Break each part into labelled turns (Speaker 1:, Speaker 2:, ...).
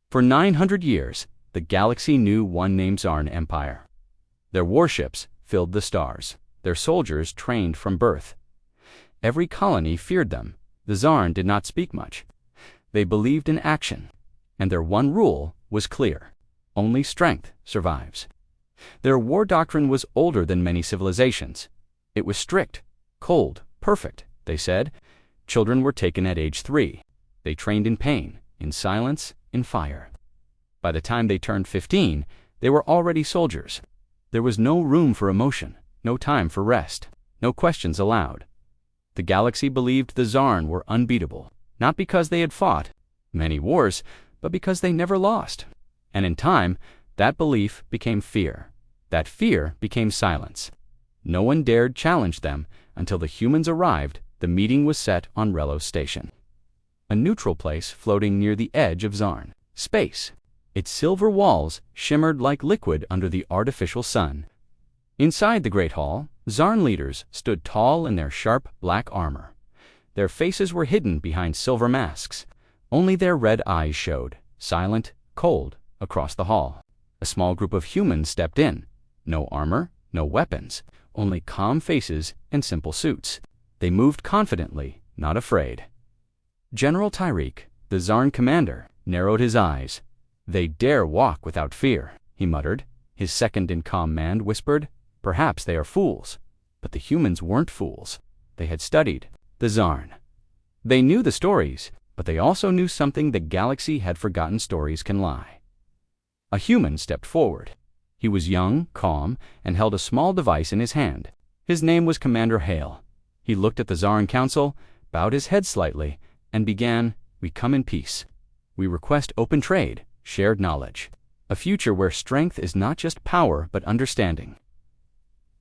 Speaker 1: For 900 years, the galaxy knew one named Zarn Empire. Their warships filled the stars. Their soldiers trained from birth. Every colony feared them. The Zarn did not speak much. They believed in action, and their one rule was clear: only strength survives. Their war doctrine was older than many civilizations. It was strict, cold, perfect, they said. Children were taken at age 3. They trained in pain, in silence, in fire. By the time they turned 15, they were already soldiers. There was no room for emotion, no time for rest, no questions allowed. The galaxy believed the Zarn were unbeatable, not because they had fought many wars, but because they never lost. And in time, that belief became fear. That fear became silence. No one dared challenge them until the humans arrived. The meeting was set on Relos Station, a neutral place floating near the edge of Zarn space. Its silver walls shimmered like liquid under the artificial sun. Inside the Great Hall, Zarn leaders stood tall in their sharp black armor. Their faces were hidden behind silver masks. Only their red eyes showed, silent, cold, across the hall. A small group of humans stepped in. No armor, no weapons, only calm faces and simple suits. They moved confidently, not afraid. General Tyreek, the Zarn commander, narrowed his eyes. "They dare walk without fear," he muttered. His second-in-command man whispered, "Perhaps they are fools." But the humans weren't fools. They had studied the Zarn. They knew the stories, but they also knew something the galaxy had forgotten stories can lie. A human stepped forward. He was young, calm, and held a small device in his hand. His name was Commander Hale. He looked at the Zarn Council, bowed his head slightly, and began, "We come in peace. We request open trade, shared knowledge, a future where strength is not just power but understanding."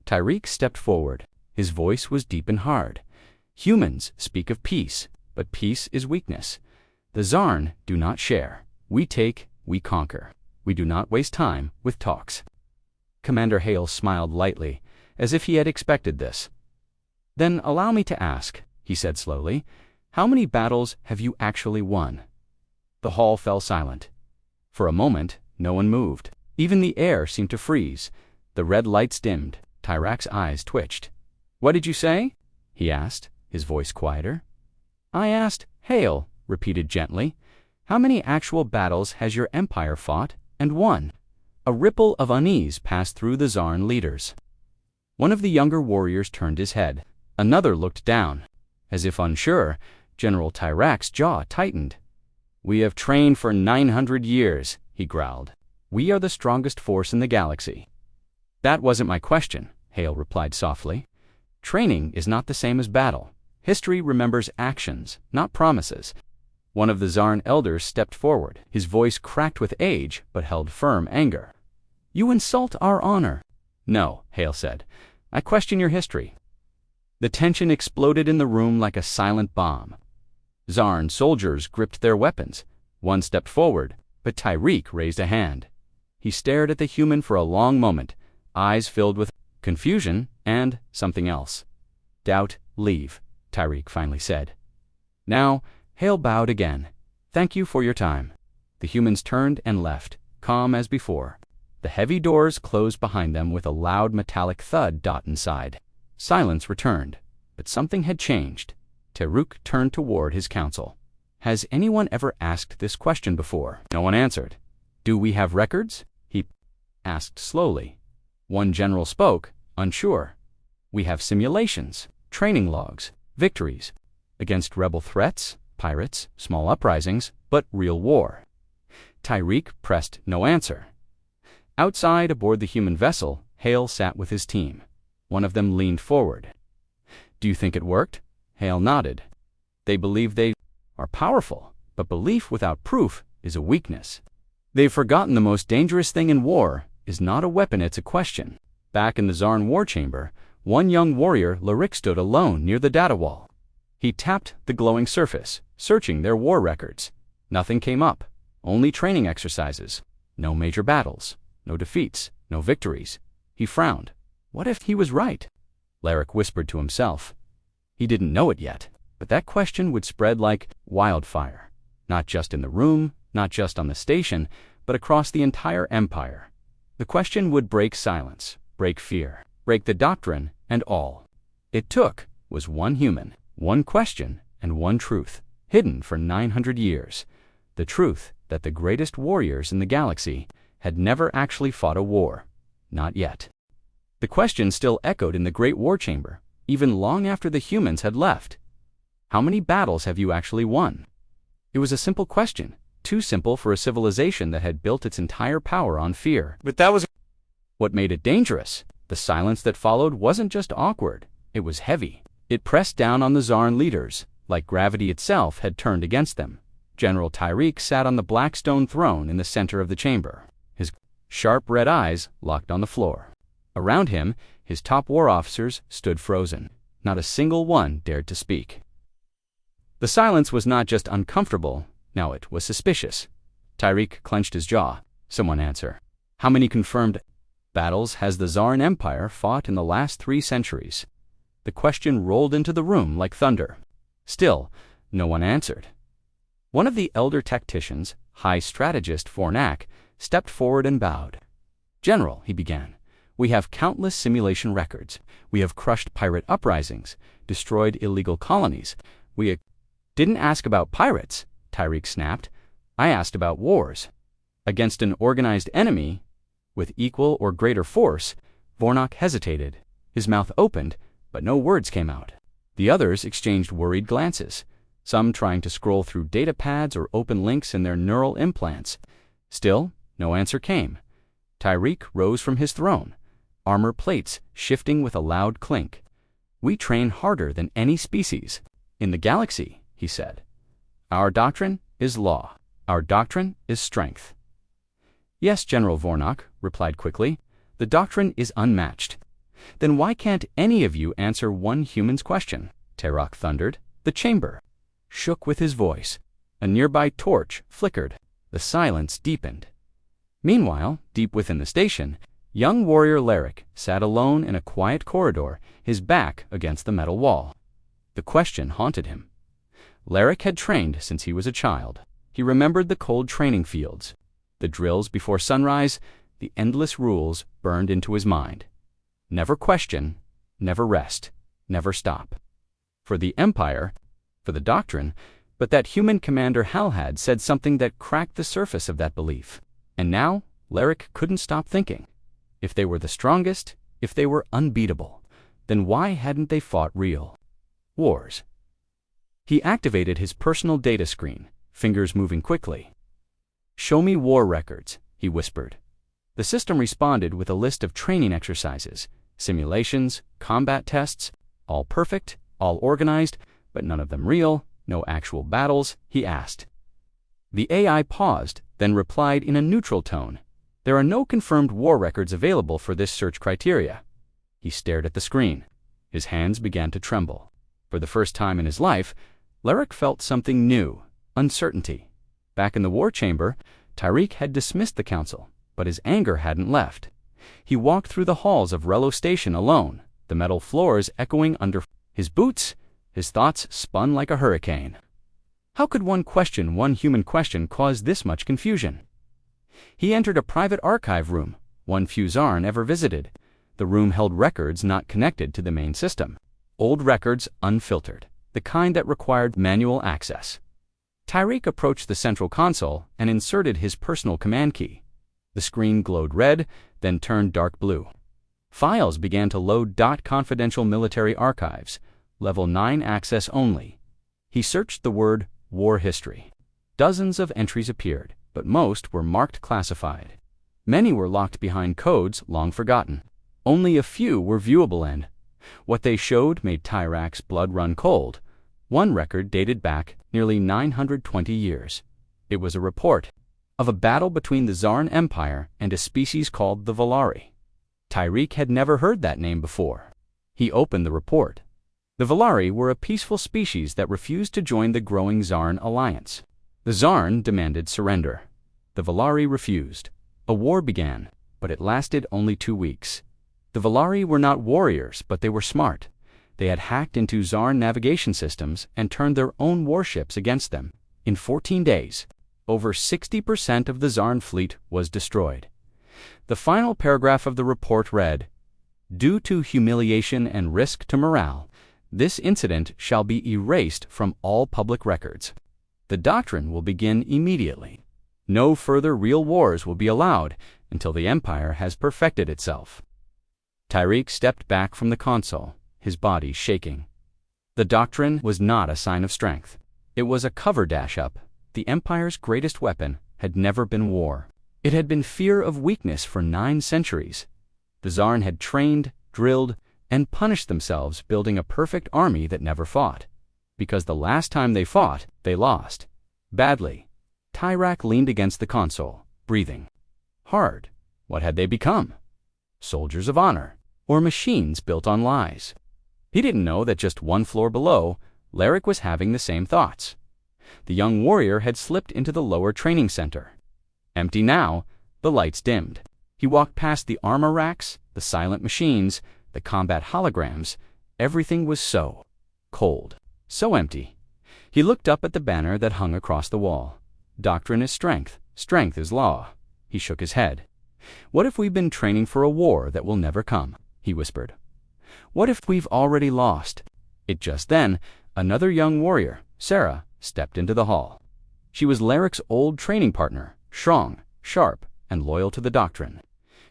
Speaker 1: Tyreek stepped forward. His voice was deep and hard. "Humans speak of peace, but peace is weakness. The Zarn do not share. We take, we conquer. We do not waste time with talks." Commander Hale smiled lightly, as if he had expected this. "Then allow me to ask," he said slowly, "how many battles have you actually won?" The hall fell silent. For a moment, no one moved. Even the air seemed to freeze. The red lights dimmed. Tyrak's eyes twitched. "What did you say?" he asked, his voice quieter. "I asked," Hale repeated gently, "how many actual battles has your empire fought and won?" A ripple of unease passed through the Zarn leaders. One of the younger warriors turned his head. Another looked down. As if unsure, General Tyrak's jaw tightened. "We have trained for 900 years, he growled. "We are the strongest force in the galaxy." "That wasn't my question," Hale replied softly. "Training is not the same as battle. History remembers actions, not promises." One of the Zarn elders stepped forward. His voice cracked with age, but held firm anger. "You insult our honor." "No," Hale said. "I question your history." The tension exploded in the room like a silent bomb. Zarn soldiers gripped their weapons. One stepped forward, but Tyreek raised a hand. He stared at the human for a long moment, eyes filled with confusion and something else. "Doubt, leave," Tyreek finally said. Now, Hale bowed again. "Thank you for your time." The humans turned and left, calm as before. The heavy doors closed behind them with a loud metallic thud inside. Silence returned, but something had changed. Tyreek turned toward his council. "Has anyone ever asked this question before?" No one answered. "Do we have records?" he asked slowly. One general spoke, unsure. "We have simulations, training logs, victories. Against rebel threats, pirates, small uprisings, but real war." Tyreek pressed no answer. Outside aboard the human vessel, Hale sat with his team. One of them leaned forward. "Do you think it worked?" Hale nodded. "They believe they are powerful, but belief without proof is a weakness. They've forgotten the most dangerous thing in war is not a weapon, it's a question." Back in the Zarn war chamber, one young warrior, Lyric, stood alone near the data wall. He tapped the glowing surface, searching their war records. Nothing came up, only training exercises. No major battles, no defeats, no victories. He frowned. What if he was right? Lyric whispered to himself. He didn't know it yet, but that question would spread like wildfire, not just in the room, not just on the station, but across the entire empire. The question would break silence, break fear, break the doctrine, and all it took was one human, one question, and one truth, hidden for 900 years. The truth that the greatest warriors in the galaxy had never actually fought a war. Not yet. The question still echoed in the Great War Chamber, even long after the humans had left. How many battles have you actually won? It was a simple question, too simple for a civilization that had built its entire power on fear. But that was what made it dangerous. The silence that followed wasn't just awkward, it was heavy. It pressed down on the Zarn leaders, like gravity itself had turned against them. General Tyreek sat on the black stone throne in the center of the chamber, his sharp red eyes locked on the floor. Around him, his top war officers stood frozen. Not a single one dared to speak. The silence was not just uncomfortable, now it was suspicious. Tyreek clenched his jaw. Someone answer. How many confirmed battles has the Zarn Empire fought in the last 3 centuries? The question rolled into the room like thunder. Still, no one answered. One of the elder tacticians, High Strategist Fornak, stepped forward and bowed. General, he began, we have countless simulation records. We have crushed pirate uprisings, destroyed illegal colonies. We didn't ask about pirates, Tyreek snapped. I asked about wars. Against an organized enemy, with equal or greater force. Vornak hesitated. His mouth opened, but no words came out. The others exchanged worried glances, some trying to scroll through data pads or open links in their neural implants. Still, no answer came. Tyreek rose from his throne, armor plates shifting with a loud clink. We train harder than any species in the galaxy, he said. Our doctrine is law. Our doctrine is strength. Yes, General Vornak replied quickly. The doctrine is unmatched. Then why can't any of you answer one human's question? Terok thundered. The chamber shook with his voice. A nearby torch flickered. The silence deepened. Meanwhile, deep within the station, young warrior Lerick sat alone in a quiet corridor, his back against the metal wall. The question haunted him. Lerick had trained since he was a child. He remembered the cold training fields, the drills before sunrise, the endless rules burned into his mind. Never question, never rest, never stop. For the Empire, for the Doctrine, but that human commander Halhad said something that cracked the surface of that belief. And now, Lerick couldn't stop thinking. If they were the strongest, if they were unbeatable, then why hadn't they fought real wars? He activated his personal data screen, fingers moving quickly. Show me war records, he whispered. The system responded with a list of training exercises, simulations, combat tests, all perfect, all organized, but none of them real, no actual battles, he asked. The AI paused, then replied in a neutral tone. There are no confirmed war records available for this search criteria. He stared at the screen. His hands began to tremble. For the first time in his life, Lerick felt something new, uncertainty. Back in the war chamber, Tyreek had dismissed the council, but his anger hadn't left. He walked through the halls of Rello Station alone, the metal floors echoing under his boots. His thoughts spun like a hurricane. How could one human question cause this much confusion? He entered a private archive room, one few Zarn ever visited. The room held records not connected to the main system. Old records unfiltered, the kind that required manual access. Tyreek approached the central console and inserted his personal command key. The screen glowed red, then turned dark blue. Files began to load. Confidential military archives, level 9 access only. He searched the word war history. Dozens of entries appeared, but most were marked classified. Many were locked behind codes long forgotten. Only a few were viewable, and what they showed made Tyrak's blood run cold. One record dated back nearly 920 years. It was a report of a battle between the Zarn Empire and a species called the Valari. Tyreek had never heard that name before. He opened the report. The Valari were a peaceful species that refused to join the growing Zarn alliance. The Zarn demanded surrender. The Valari refused. A war began, but it lasted only 2 weeks. The Valari were not warriors, but they were smart. They had hacked into Zarn navigation systems and turned their own warships against them. In 14 days, over 60% of the Zarn fleet was destroyed. The final paragraph of the report read, "Due to humiliation and risk to morale, this incident shall be erased from all public records. The Doctrine will begin immediately. No further real wars will be allowed until the Empire has perfected itself." Tyreek stepped back from the console, his body shaking. The Doctrine was not a sign of strength. It was a cover dash-up. The Empire's greatest weapon had never been war. It had been fear of weakness for 9 centuries. The Zarn had trained, drilled, and punished themselves building a perfect army that never fought. Because the last time they fought, they lost. Badly. Tyrak leaned against the console, breathing hard. What had they become? Soldiers of honor, or machines built on lies? He didn't know that just one floor below, Larrick was having the same thoughts. The young warrior had slipped into the lower training center. Empty now, the lights dimmed. He walked past the armor racks, the silent machines, the combat holograms. Everything was so cold, so empty. He looked up at the banner that hung across the wall. "Doctrine is strength. Strength is law." He shook his head. "What if we've been training for a war that will never come?" he whispered. "What if we've already lost?" Just then, another young warrior, Sarah, stepped into the hall. She was Larrick's old training partner, strong, sharp, and loyal to the Doctrine.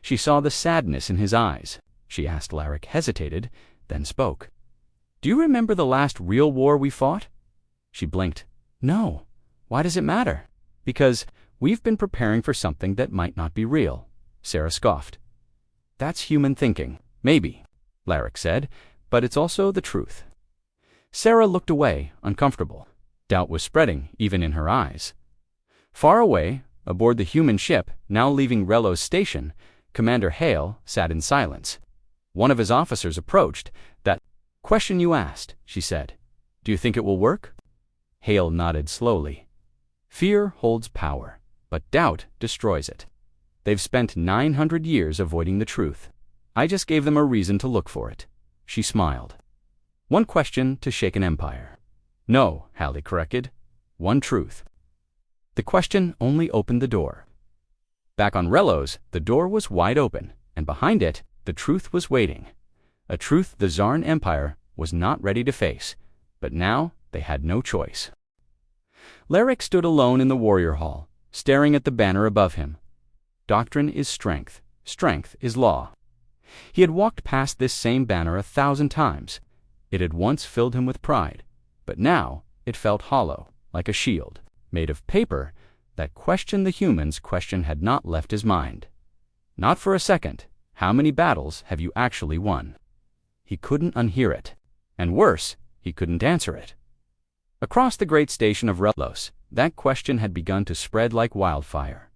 Speaker 1: She saw the sadness in his eyes. She asked Larrick, hesitated, then spoke. "Do you remember the last real war we fought?" She blinked. "No. Why does it matter?" "Because we've been preparing for something that might not be real," Sarah scoffed. "That's human thinking. Maybe," Larrick said, "but it's also the truth." Sarah looked away, uncomfortable. Doubt was spreading, even in her eyes. Far away, aboard the human ship, now leaving Rello's station, Commander Hale sat in silence. One of his officers approached. "That question you asked," she said. "Do you think it will work?" Hale nodded slowly. "Fear holds power, but doubt destroys it. They've spent 900 years avoiding the truth. I just gave them a reason to look for it." She smiled. "One question to shake an empire." "No," Hale corrected. "One truth." The question only opened the door. Back on Rello's, the door was wide open, and behind it, the truth was waiting. A truth the Zarn Empire was not ready to face, but now they had no choice. Larrick stood alone in the warrior hall, staring at the banner above him. "Doctrine is strength. Strength is law." He had walked past this same banner 1,000 times. It had once filled him with pride, but now it felt hollow, like a shield, made of paper. That question the humans' question had not left his mind. Not for a second. How many battles have you actually won? He couldn't unhear it. And worse, he couldn't answer it. Across the great station of Rellos, that question had begun to spread like wildfire.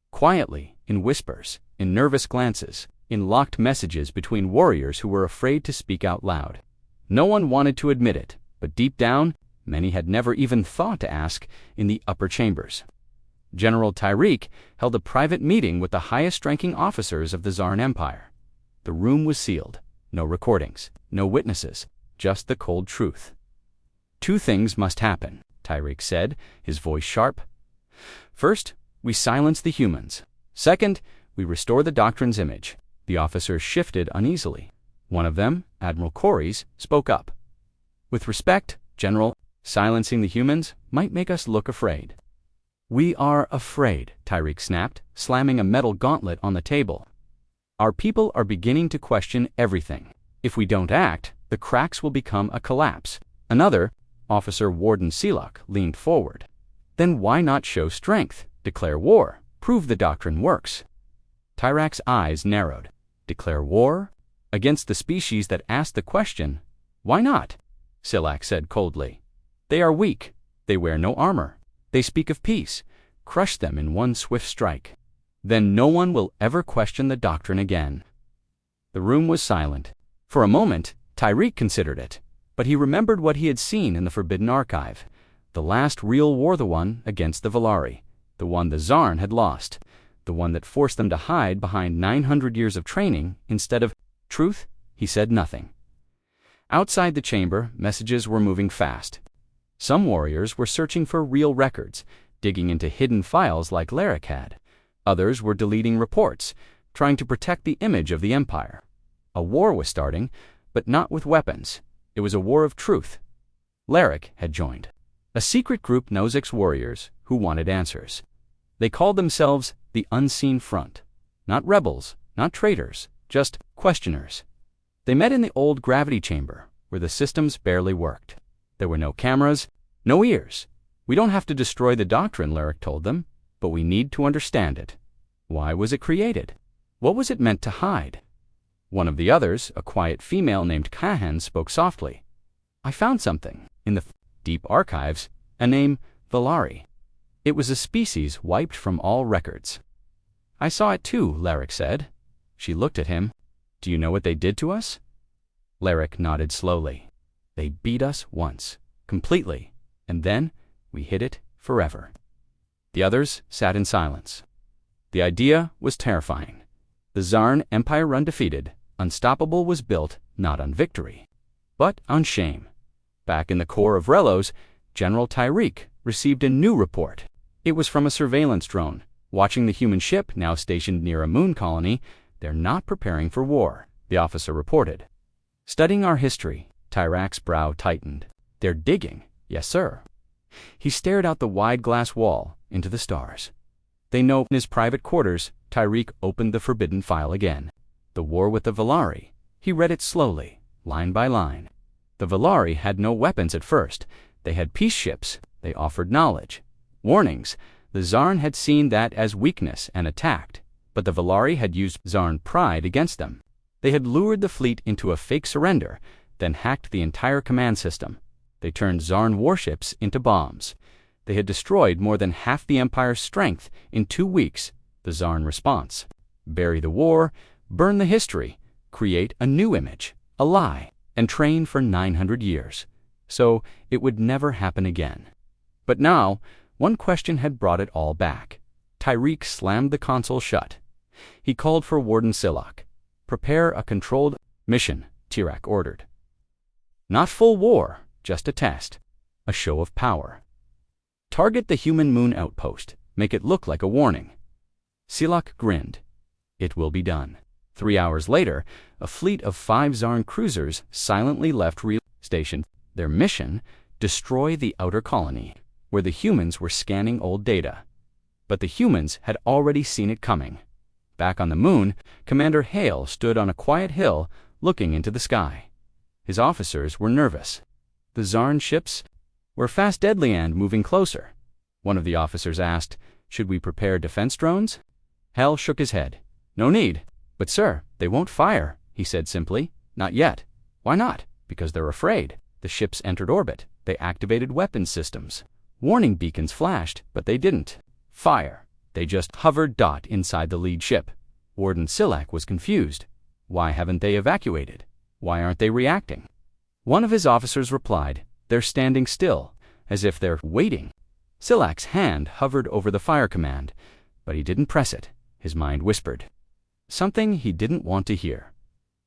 Speaker 1: Quietly, in whispers, in nervous glances, in locked messages between warriors who were afraid to speak out loud. No one wanted to admit it, but deep down, many had never even thought to ask in the upper chambers. General Tyreek held a private meeting with the highest-ranking officers of the Zarn Empire. The room was sealed. No recordings, no witnesses, just the cold truth. "Two things must happen," Tyreek said, his voice sharp. "First, we silence the humans. Second, we restore the Doctrine's image." The officers shifted uneasily. One of them, Admiral Corys, spoke up. "With respect, General, silencing the humans might make us look afraid." "We are afraid," Tyreek snapped, slamming a metal gauntlet on the table. "Our people are beginning to question everything. If we don't act, the cracks will become a collapse." Another, Officer Warden Sealock, leaned forward. "Then why not show strength? Declare war. Prove the Doctrine works." Tyrak's eyes narrowed. "Declare war? Against the species that asked the question? Why not?" Sealock said coldly. "They are weak. They wear no armor. They speak of peace. Crush them in one swift strike. Then no one will ever question the Doctrine again." The room was silent. For a moment, Tyreek considered it, but he remembered what he had seen in the Forbidden Archive. The last real war, the one against the Valari, the one the Zarn had lost, the one that forced them to hide behind 900 years of training instead of truth. He said nothing. Outside the chamber, messages were moving fast. Some warriors were searching for real records, digging into hidden files like Larrick had. Others were deleting reports, trying to protect the image of the Empire. A war was starting, but not with weapons. It was a war of truth. Larrick had joined a secret group Nozick's warriors who wanted answers. They called themselves the Unseen Front. Not rebels, not traitors, just questioners. They met in the old gravity chamber, where the systems barely worked. There were no cameras, no ears. We don't have to destroy the Doctrine, Larrick told them, but we need to understand it. Why was it created? What was it meant to hide? One of the others, a quiet female named Kahan, spoke softly. I found something in the deep archives, a name, Valari. It was a species wiped from all records. I saw it too, Larrick said. She looked at him. Do you know what they did to us? Larrick nodded slowly. They beat us once, completely, and then we hid it forever. The others sat in silence. The idea was terrifying. The Zarn Empire undefeated, unstoppable was built not on victory, but on shame. Back in the core of Relos, General Tyreek received a new report. It was from a surveillance drone. Watching the human ship now stationed near a moon colony, they're not preparing for war, the officer reported. Studying our history, Tyrak's brow tightened. They're digging, yes sir. He stared out the wide glass wall into the stars. They know in his private quarters, Tyreek opened the forbidden file again. The war with the Valari. He read it slowly, line by line. The Valari had no weapons at first. They had peace ships. They offered knowledge. Warnings. The Zarn had seen that as weakness and attacked, but the Valari had used Zarn pride against them. They had lured the fleet into a fake surrender, then hacked the entire command system. They turned Zarn warships into bombs. They had destroyed more than half the Empire's strength in 2 weeks, the Zarn response. Bury the war, burn the history, create a new image, a lie, and train for 900 years. So it would never happen again. But now, one question had brought it all back. Tyreek slammed the console shut. He called for Warden Silak. Prepare a controlled mission, Tirak ordered. Not full war, just a test, a show of power. Target the human moon outpost, make it look like a warning. Silak grinned. It will be done. 3 hours later, a fleet of 5 Zarn cruisers silently left Relay Station. Their mission, destroy the outer colony, where the humans were scanning old data. But the humans had already seen it coming. Back on the moon, Commander Hale stood on a quiet hill looking into the sky. His officers were nervous. The Zarn ships were fast deadly and moving closer. One of the officers asked, should we prepare defense drones? Hale shook his head. No need. But sir, they won't fire, he said simply. Not yet. Why not? Because they're afraid. The ships entered orbit. They activated weapons systems. Warning beacons flashed, but they didn't fire. They just hovered inside the lead ship. Warden Silak was confused. Why haven't they evacuated? Why aren't they reacting? One of his officers replied, they're standing still, as if they're waiting. Silak's hand hovered over the fire command, but he didn't press it. His mind whispered something he didn't want to hear.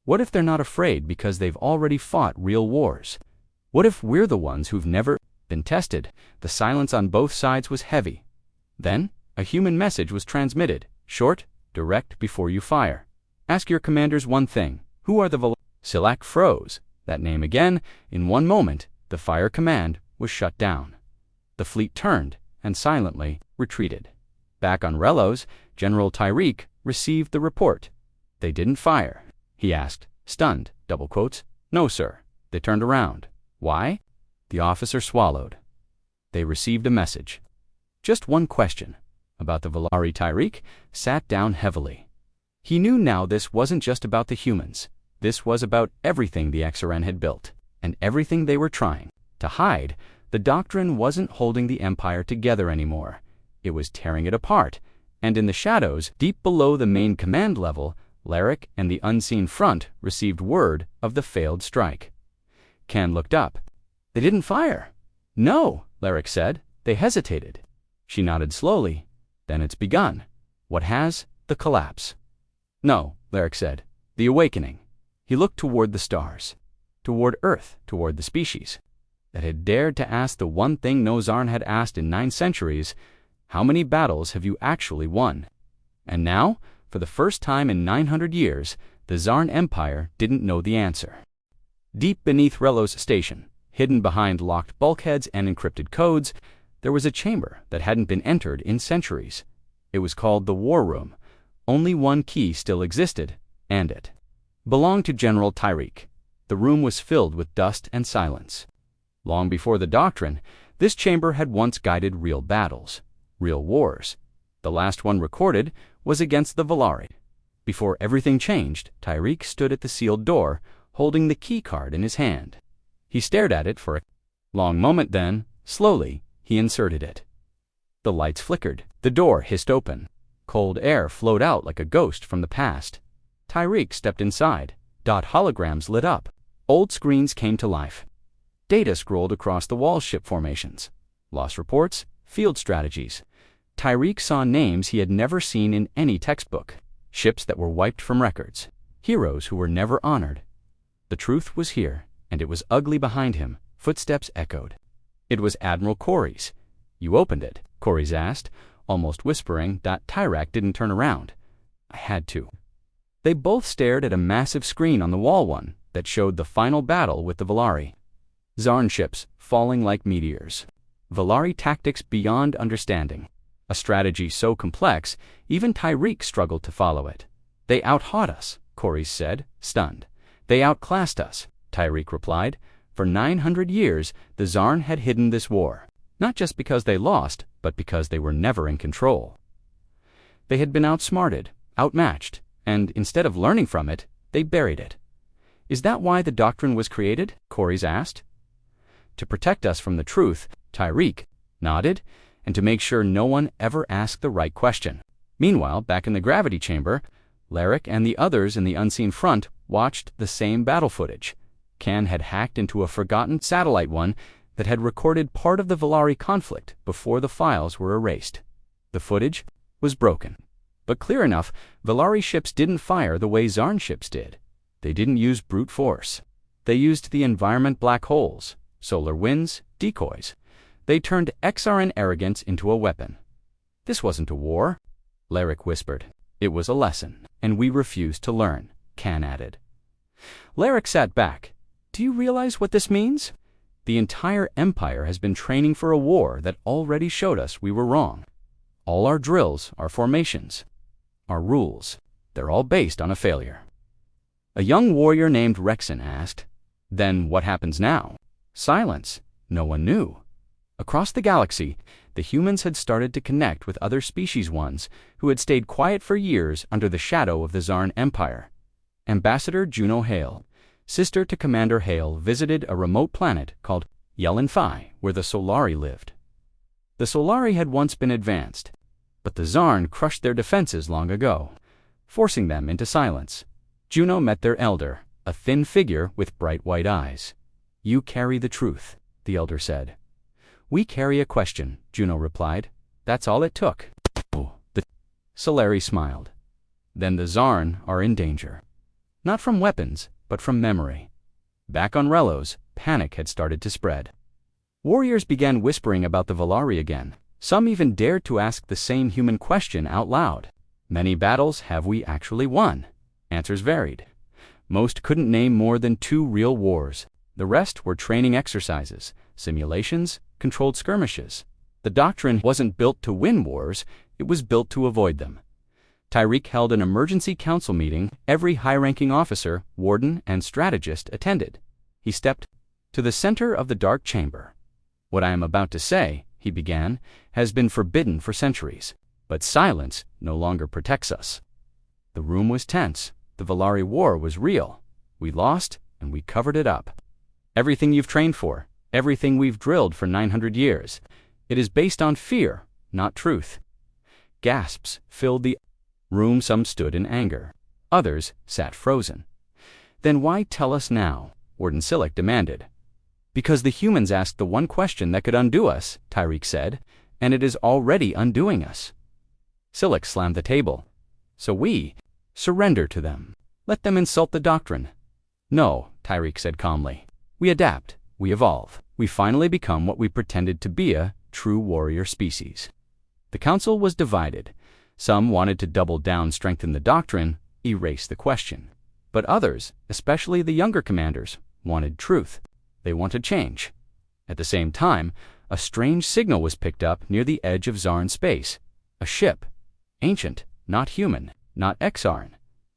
Speaker 1: What if they're not afraid because they've already fought real wars? What if we're the ones who've never been tested? The silence on both sides was heavy. Then, a human message was transmitted, short, direct before you fire. Ask your commanders one thing. Who are the Silak froze. That name again. In one moment, the fire command was shut down. The fleet turned and silently retreated. Back on Relos, General Tyreek received the report. They didn't fire. He asked, stunned, double quotes. No, sir. They turned around. Why? The officer swallowed. They received a message. Just one question about the Valari. Tyreek sat down heavily. He knew now this wasn't just about the humans. This was about everything the XRN had built, and everything they were trying to hide. The Doctrine wasn't holding the Empire together anymore. It was tearing it apart, and in the shadows, deep below the main command level, Larrick and the Unseen Front received word of the failed strike. Kan looked up. They didn't fire. No, Larrick said. They hesitated. She nodded slowly. Then it's begun. What has? The collapse. No, Larrick said. The awakening. He looked toward the stars, toward Earth, toward the species that had dared to ask the one thing no Zarn had asked in 9 centuries, How many battles have you actually won? And now, for the first time in 900 years, the Zarn Empire didn't know the answer. Deep beneath Relo's station, hidden behind locked bulkheads and encrypted codes, there was a chamber that hadn't been entered in centuries. It was called the War Room. Only one key still existed, and it belonged to General Tyreek. The room was filled with dust and silence. Long before the Doctrine, this chamber had once guided real battles, real wars. The last one recorded was against the Volari. Before everything changed, Tyreek stood at the sealed door, holding the key card in his hand. He stared at it for a long moment, then, slowly, he inserted it. The lights flickered. The door hissed open. Cold air flowed out like a ghost from the past. Tyreek stepped inside. Holograms lit up. Old screens came to life. Data scrolled across the wall, ship formations, loss reports, field strategies. Tyreek saw names he had never seen in any textbook, ships that were wiped from records, heroes who were never honored. The truth was here, and it was ugly behind him. Footsteps echoed. It was Admiral Corey's. "You opened it?" Corey's asked, almost whispering. Tyrak didn't turn around. "I had to." They both stared at a massive screen on the wall, one that showed the final battle with the Volari. Zarn ships falling like meteors. Volari tactics beyond understanding. A strategy so complex, even Tyreek struggled to follow it. "They outhawed us," Corey said, stunned. "They outclassed us," Tyreek replied. For 900 years, the Zarn had hidden this war, not just because they lost, but because they were never in control. They had been outsmarted, outmatched, and instead of learning from it, they buried it. "Is that why the Doctrine was created?" Corey asked. "To protect us from the truth," Tyreek nodded, "and to make sure no one ever asked the right question." Meanwhile, back in the gravity chamber, Larrick and the others in the unseen front watched the same battle footage. Can had hacked into a forgotten satellite one that had recorded part of the Volari conflict before the files were erased. The footage was broken, but clear enough. Volari ships didn't fire the way Zarn ships did. They didn't use brute force. They used the environment, black holes, solar winds, decoys. They turned XRN arrogance into a weapon. "This wasn't a war," Larrick whispered. "It was a lesson, and we refused to learn," Can added. Larrick sat back. "Do you realize what this means? The entire Empire has been training for a war that already showed us we were wrong. All our drills, our formations, our rules, they're all based on a failure." A young warrior named Rexon asked, "Then what happens now?" Silence. No one knew. Across the galaxy, the humans had started to connect with other species, ones who had stayed quiet for years under the shadow of the Zarn Empire. Ambassador Juno Hale, sister to Commander Hale, visited a remote planet called Yellen Phi, where the Solari lived. The Solari had once been advanced, but the Zarn crushed their defenses long ago, forcing them into silence. Juno met their elder, a thin figure with bright white eyes. "You carry the truth," the elder said. "We carry a question," Juno replied. "That's all it took." The Solari smiled. "Then the Zarn are in danger. Not from weapons, but from memory." Back on Relos, panic had started to spread. Warriors began whispering about the Volari again. Some even dared to ask the same human question out loud. "Many battles have we actually won?" Answers varied. Most couldn't name more than 2 real wars. The rest were training exercises, simulations, controlled skirmishes. The Doctrine wasn't built to win wars, it was built to avoid them. Tyreek held an emergency council meeting. Every high-ranking officer, warden, and strategist attended. He stepped to the center of the dark chamber. "What I am about to say," he began, "has been forbidden for centuries. But silence no longer protects us." The room was tense. The Volari War was real. We lost, and we covered it up. "Everything you've trained for, everything we've drilled for 900 years, it is based on fear, not truth." Gasps filled the room. Some stood in anger. Others sat frozen. "Then why tell us now?" Warden Silic demanded. "Because the humans asked the one question that could undo us," Tyreek said, "and it is already undoing us." Silic slammed the table. "So we surrender to them. Let them insult the Doctrine." "No," Tyreek said calmly. "We adapt. We evolve. We finally become what we pretended to be, a true warrior species." The council was divided. Some wanted to double down, strengthen the doctrine, erase the question. But others, especially the younger commanders, wanted truth. They wanted change. At the same time, a strange signal was picked up near the edge of Zarn space. A ship. Ancient, not human, not Xarn.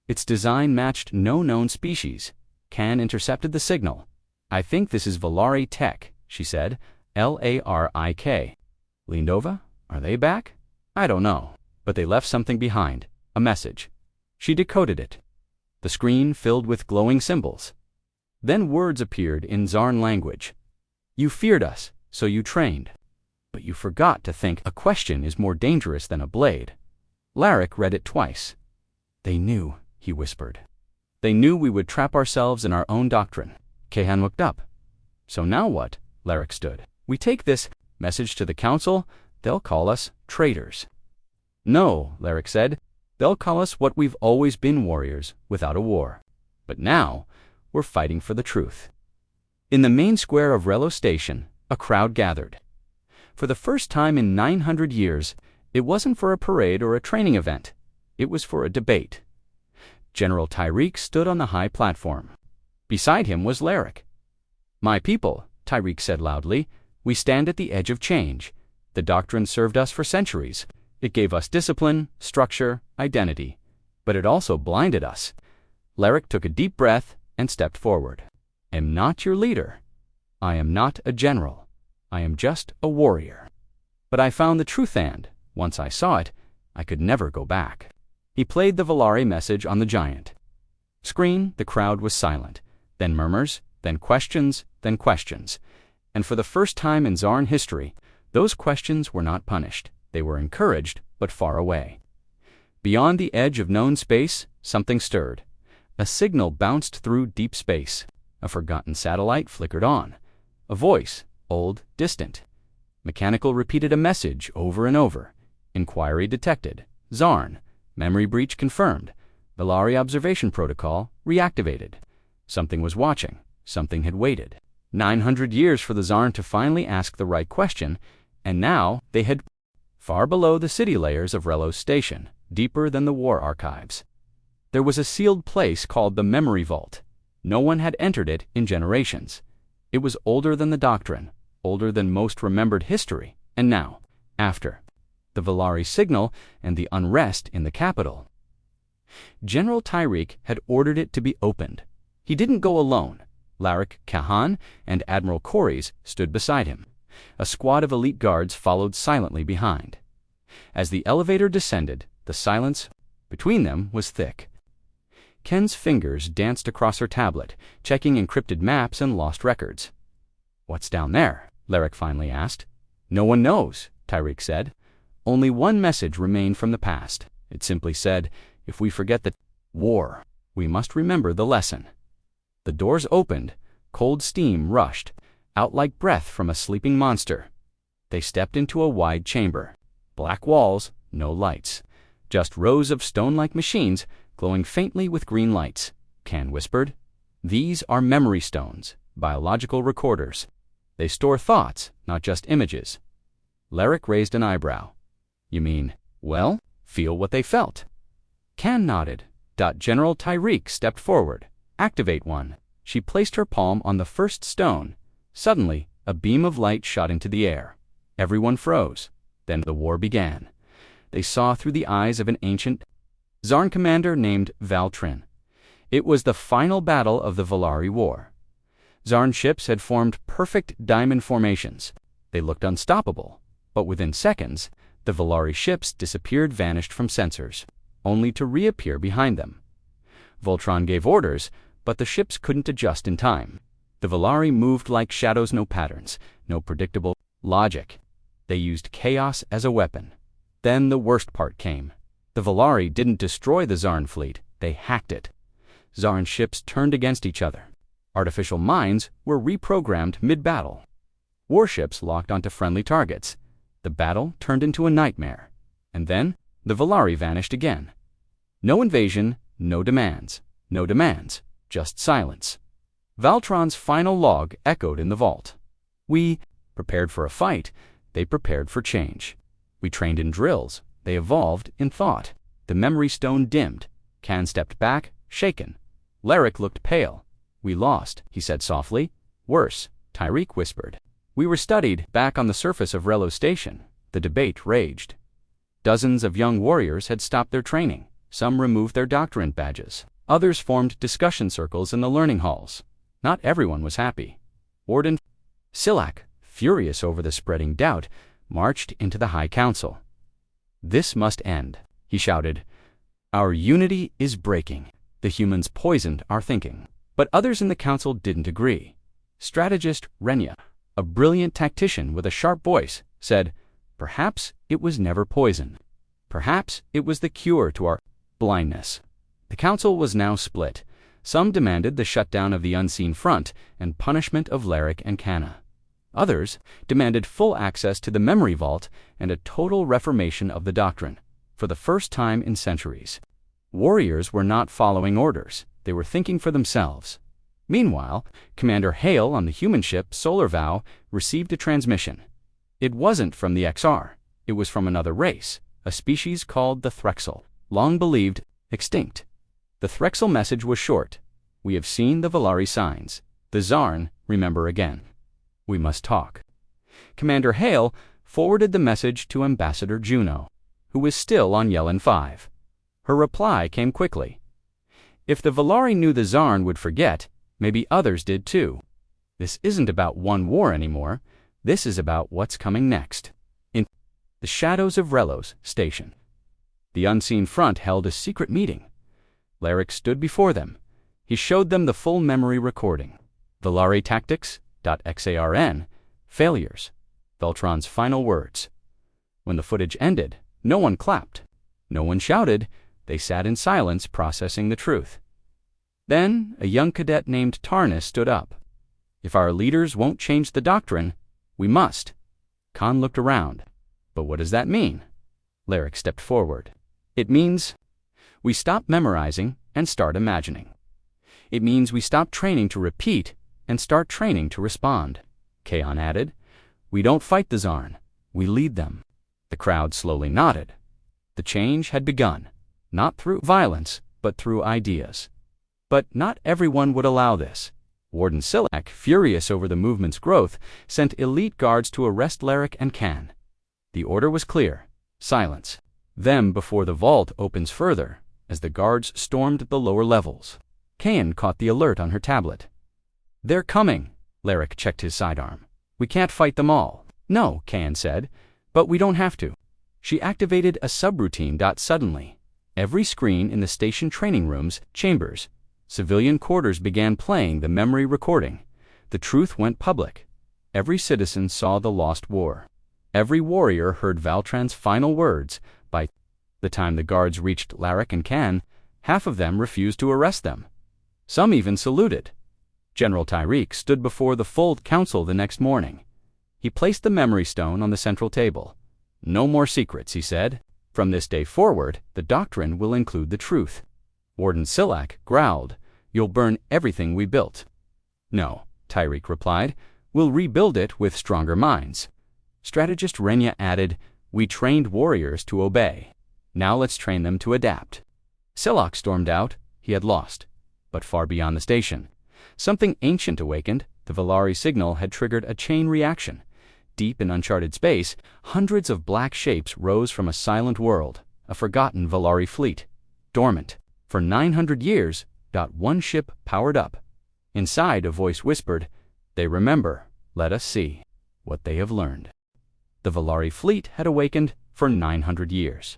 Speaker 1: Its design matched no known species. Can intercepted the signal. "I think this is Valari Tech," she said. Larik. Lindova? Are they back? I don't know. But they left something behind. A message. She decoded it. The screen filled with glowing symbols. Then words appeared in Zarn language. "You feared us, so you trained. But you forgot to think a question is more dangerous than a blade." Larik read it twice. "They knew," he whispered. "They knew we would trap ourselves in our own doctrine." Kehan looked up. "So now what?" Larik stood. "We take this message to the council. They'll call us traitors." "No," Larik said. "They'll call us what we've always been, warriors without a war. But now we're fighting for the truth." In the main square of Relo Station, a crowd gathered. For the first time in 900 years, it wasn't for a parade or a training event. It was for a debate. General Tyreek stood on the high platform. Beside him was Larik. "My people," Tyreek said loudly, "we stand at the edge of change. The doctrine served us for centuries. It gave us discipline, structure, identity. But it also blinded us." Larik took a deep breath and stepped forward. "I am not your leader. I am not a general. I am just a warrior. But I found the truth, and, once I saw it, I could never go back." He played the Valari message on the giant screen. The crowd was silent. Then murmurs, then questions, then questions. And for the first time in Zarn history, those questions were not punished. They were encouraged, but far away. Beyond the edge of known space, something stirred. A signal bounced through deep space. A forgotten satellite flickered on. A voice, old, distant. Mechanical repeated a message over and over. Inquiry detected. Zarn. Memory breach confirmed. Valari observation protocol reactivated. Something was watching. Something had waited. 900 years for the Zarn to finally ask the right question, and now they had far below the city layers of Relo Station, deeper than the war archives. There was a sealed place called the Memory Vault. No one had entered it in generations. It was older than the doctrine, older than most remembered history, and now, after the Valari signal and the unrest in the capital, General Tyreek had ordered it to be opened. He didn't go alone. Larik Kahan and Admiral Corys stood beside him. A squad of elite guards followed silently behind. As the elevator descended, the silence between them was thick. Ken's fingers danced across her tablet, checking encrypted maps and lost records. "What's down there?" Larik finally asked. "No one knows," Tyreek said. Only one message remained from the past. It simply said, "If we forget the war, we must remember the lesson." The doors opened. Cold steam rushed, out like breath from a sleeping monster. They stepped into a wide chamber. Black walls, no lights. Just rows of stone-like machines glowing faintly with green lights. Can whispered, "These are memory stones, biological recorders. They store thoughts, not just images." Larik raised an eyebrow. "You mean, well, feel what they felt?" Can nodded. General Tyreek stepped forward. "Activate one." She placed her palm on the first stone. Suddenly, a beam of light shot into the air. Everyone froze. Then the war began. They saw through the eyes of an ancient Zarn commander named Doctrine. It was the final battle of the Valari War. Zarn ships had formed perfect diamond formations. They looked unstoppable, but within seconds, the Valari ships disappeared, vanished from sensors, only to reappear behind them. Voltron gave orders, but the ships couldn't adjust in time. The Valari moved like shadows, no patterns, no predictable logic. They used chaos as a weapon. Then the worst part came. The Valari didn't destroy the Zarn fleet, they hacked it. Zarn ships turned against each other. Artificial minds were reprogrammed mid-battle. Warships locked onto friendly targets. The battle turned into a nightmare. And then the Valari vanished again. No invasion, no demands. No demands, just silence. Valtron's final log echoed in the vault. "We prepared for a fight, they prepared for change." We trained in drills. They evolved in thought. The memory stone dimmed. Kan stepped back, shaken. Larek looked pale. We lost, he said softly. Worse, Tyreek whispered. We were studied back on the surface of Relo Station. The debate raged. Dozens of young warriors had stopped their training. Some removed their doctrine badges. Others formed discussion circles in the learning halls. Not everyone was happy. Warden Silak, furious over the spreading doubt, marched into the High Council. This must end, he shouted. Our unity is breaking. The humans poisoned our thinking. But others in the council didn't agree. Strategist Renya, a brilliant tactician with a sharp voice, said, perhaps it was never poison. Perhaps it was the cure to our blindness. The council was now split. Some demanded the shutdown of the unseen front and punishment of Larek and Kana. Others demanded full access to the memory vault and a total reformation of the doctrine, for the first time in centuries. Warriors were not following orders. They were thinking for themselves. Meanwhile, Commander Hale on the human ship Solar Vow received a transmission. It wasn't from the XR. It was from another race, a species called the Threxel, long believed extinct. The Threxel message was short. We have seen the Valari signs. The Zarn remember again. We must talk. Commander Hale forwarded the message to Ambassador Juno, who was still on Yellen 5. Her reply came quickly. If the Valari knew the Zarn would forget, maybe others did too. This isn't about one war anymore. This is about what's coming next. In the shadows of Relos Station, the unseen front held a secret meeting. Larek stood before them. He showed them the full memory recording. Valari Tactics.xarn, failures. Veltron's final words. When the footage ended, no one clapped. No one shouted. They sat in silence processing the truth. Then a young cadet named Tarnis stood up. If our leaders won't change the doctrine, we must. Khan looked around. But what does that mean? Larek stepped forward. It means we stop memorizing and start imagining. It means we stop training to repeat and start training to respond. Kaon added, we don't fight the Zarn. We lead them. The crowd slowly nodded. The change had begun, not through violence, but through ideas. But not everyone would allow this. Warden Silak, furious over the movement's growth, sent elite guards to arrest Larek and Kan. The order was clear. Silence. Them before the vault opens further, as the guards stormed the lower levels. Kayan caught the alert on her tablet. They're coming. Larek checked his sidearm. We can't fight them all. No, Kayan said, but we don't have to. She activated a subroutine. Suddenly, every screen in the station training rooms, chambers, civilian quarters began playing the memory recording. The truth went public. Every citizen saw the lost war. Every warrior heard Valtran's final words. By the time the guards reached Larek and Kan, half of them refused to arrest them. Some even saluted. General Tyreek stood before the full council the next morning. He placed the memory stone on the central table. No more secrets, he said. From this day forward, the doctrine will include the truth. Warden Silak growled, you'll burn everything we built. No, Tyreek replied, we'll rebuild it with stronger minds. Strategist Renya added, we trained warriors to obey. Now let's train them to adapt. Silak stormed out. He had lost. But far beyond the station, something ancient awakened. The Valari signal had triggered a chain reaction. Deep in uncharted space, hundreds of black shapes rose from a silent world, a forgotten Valari fleet, dormant. For 900 years, one ship powered up. Inside, a voice whispered, they remember. Let us see what they have learned. The Valari fleet had awakened for 900 years.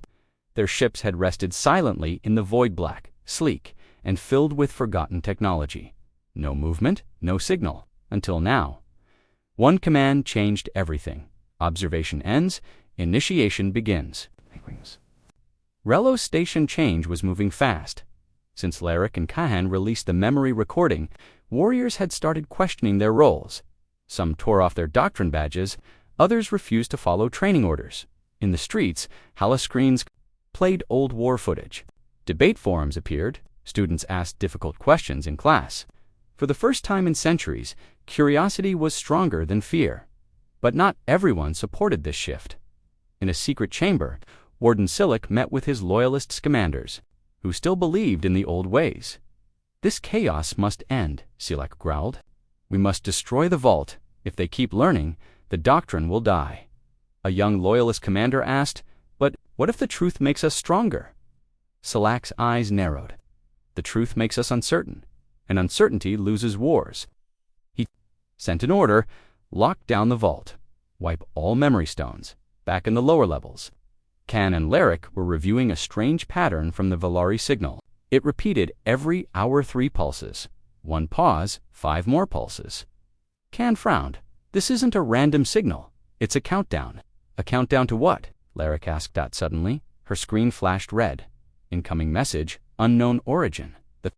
Speaker 1: Their ships had rested silently in the void black, sleek, and filled with forgotten technology. No movement, no signal, until now. One command changed everything. Observation ends, initiation begins. Relo's station change was moving fast. Since Larek and Kahan released the memory recording, warriors had started questioning their roles. Some tore off their doctrine badges, others refused to follow training orders. In the streets, screens played old war footage. Debate forums appeared. Students asked difficult questions in class. For the first time in centuries, curiosity was stronger than fear. But not everyone supported this shift. In a secret chamber, Warden Silic met with his loyalist commanders, who still believed in the old ways. "This chaos must end," Silic growled. "We must destroy the vault. If they keep learning, the Doctrine will die." A young loyalist commander asked, "But what if the truth makes us stronger?" Silac's eyes narrowed. "The truth makes us uncertain, and uncertainty loses wars." He sent an order: lock down the vault, wipe all memory stones. Back in the lower levels, Can and Lyric were reviewing a strange pattern from the Valari signal. It repeated every hour 3 pulses. One pause, 5 more pulses. Can frowned. "This isn't a random signal. It's a countdown." "A countdown to what?" Lyric asked out suddenly. Her screen flashed red. Incoming message, unknown origin. The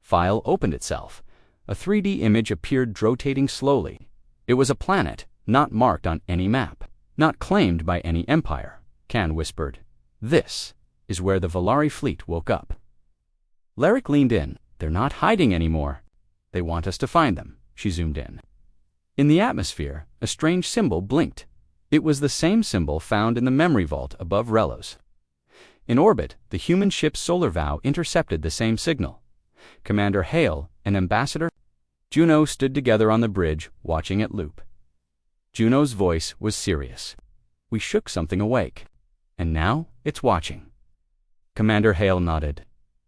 Speaker 1: file opened itself. A 3D image appeared rotating slowly. It was a planet, not marked on any map, not claimed by any empire. Can whispered, "This is where the Valari fleet woke up." Lyric leaned in. "They're not hiding anymore. They want us to find them." She zoomed in. In the atmosphere, a strange symbol blinked. It was the same symbol found in the memory vault above Relos. In orbit, the human ship's solar vow intercepted the same signal. Commander Hale and Ambassador Juno stood together on the bridge, watching it loop. Juno's voice was serious. "We shook something awake, and now it's watching." Commander Hale nodded.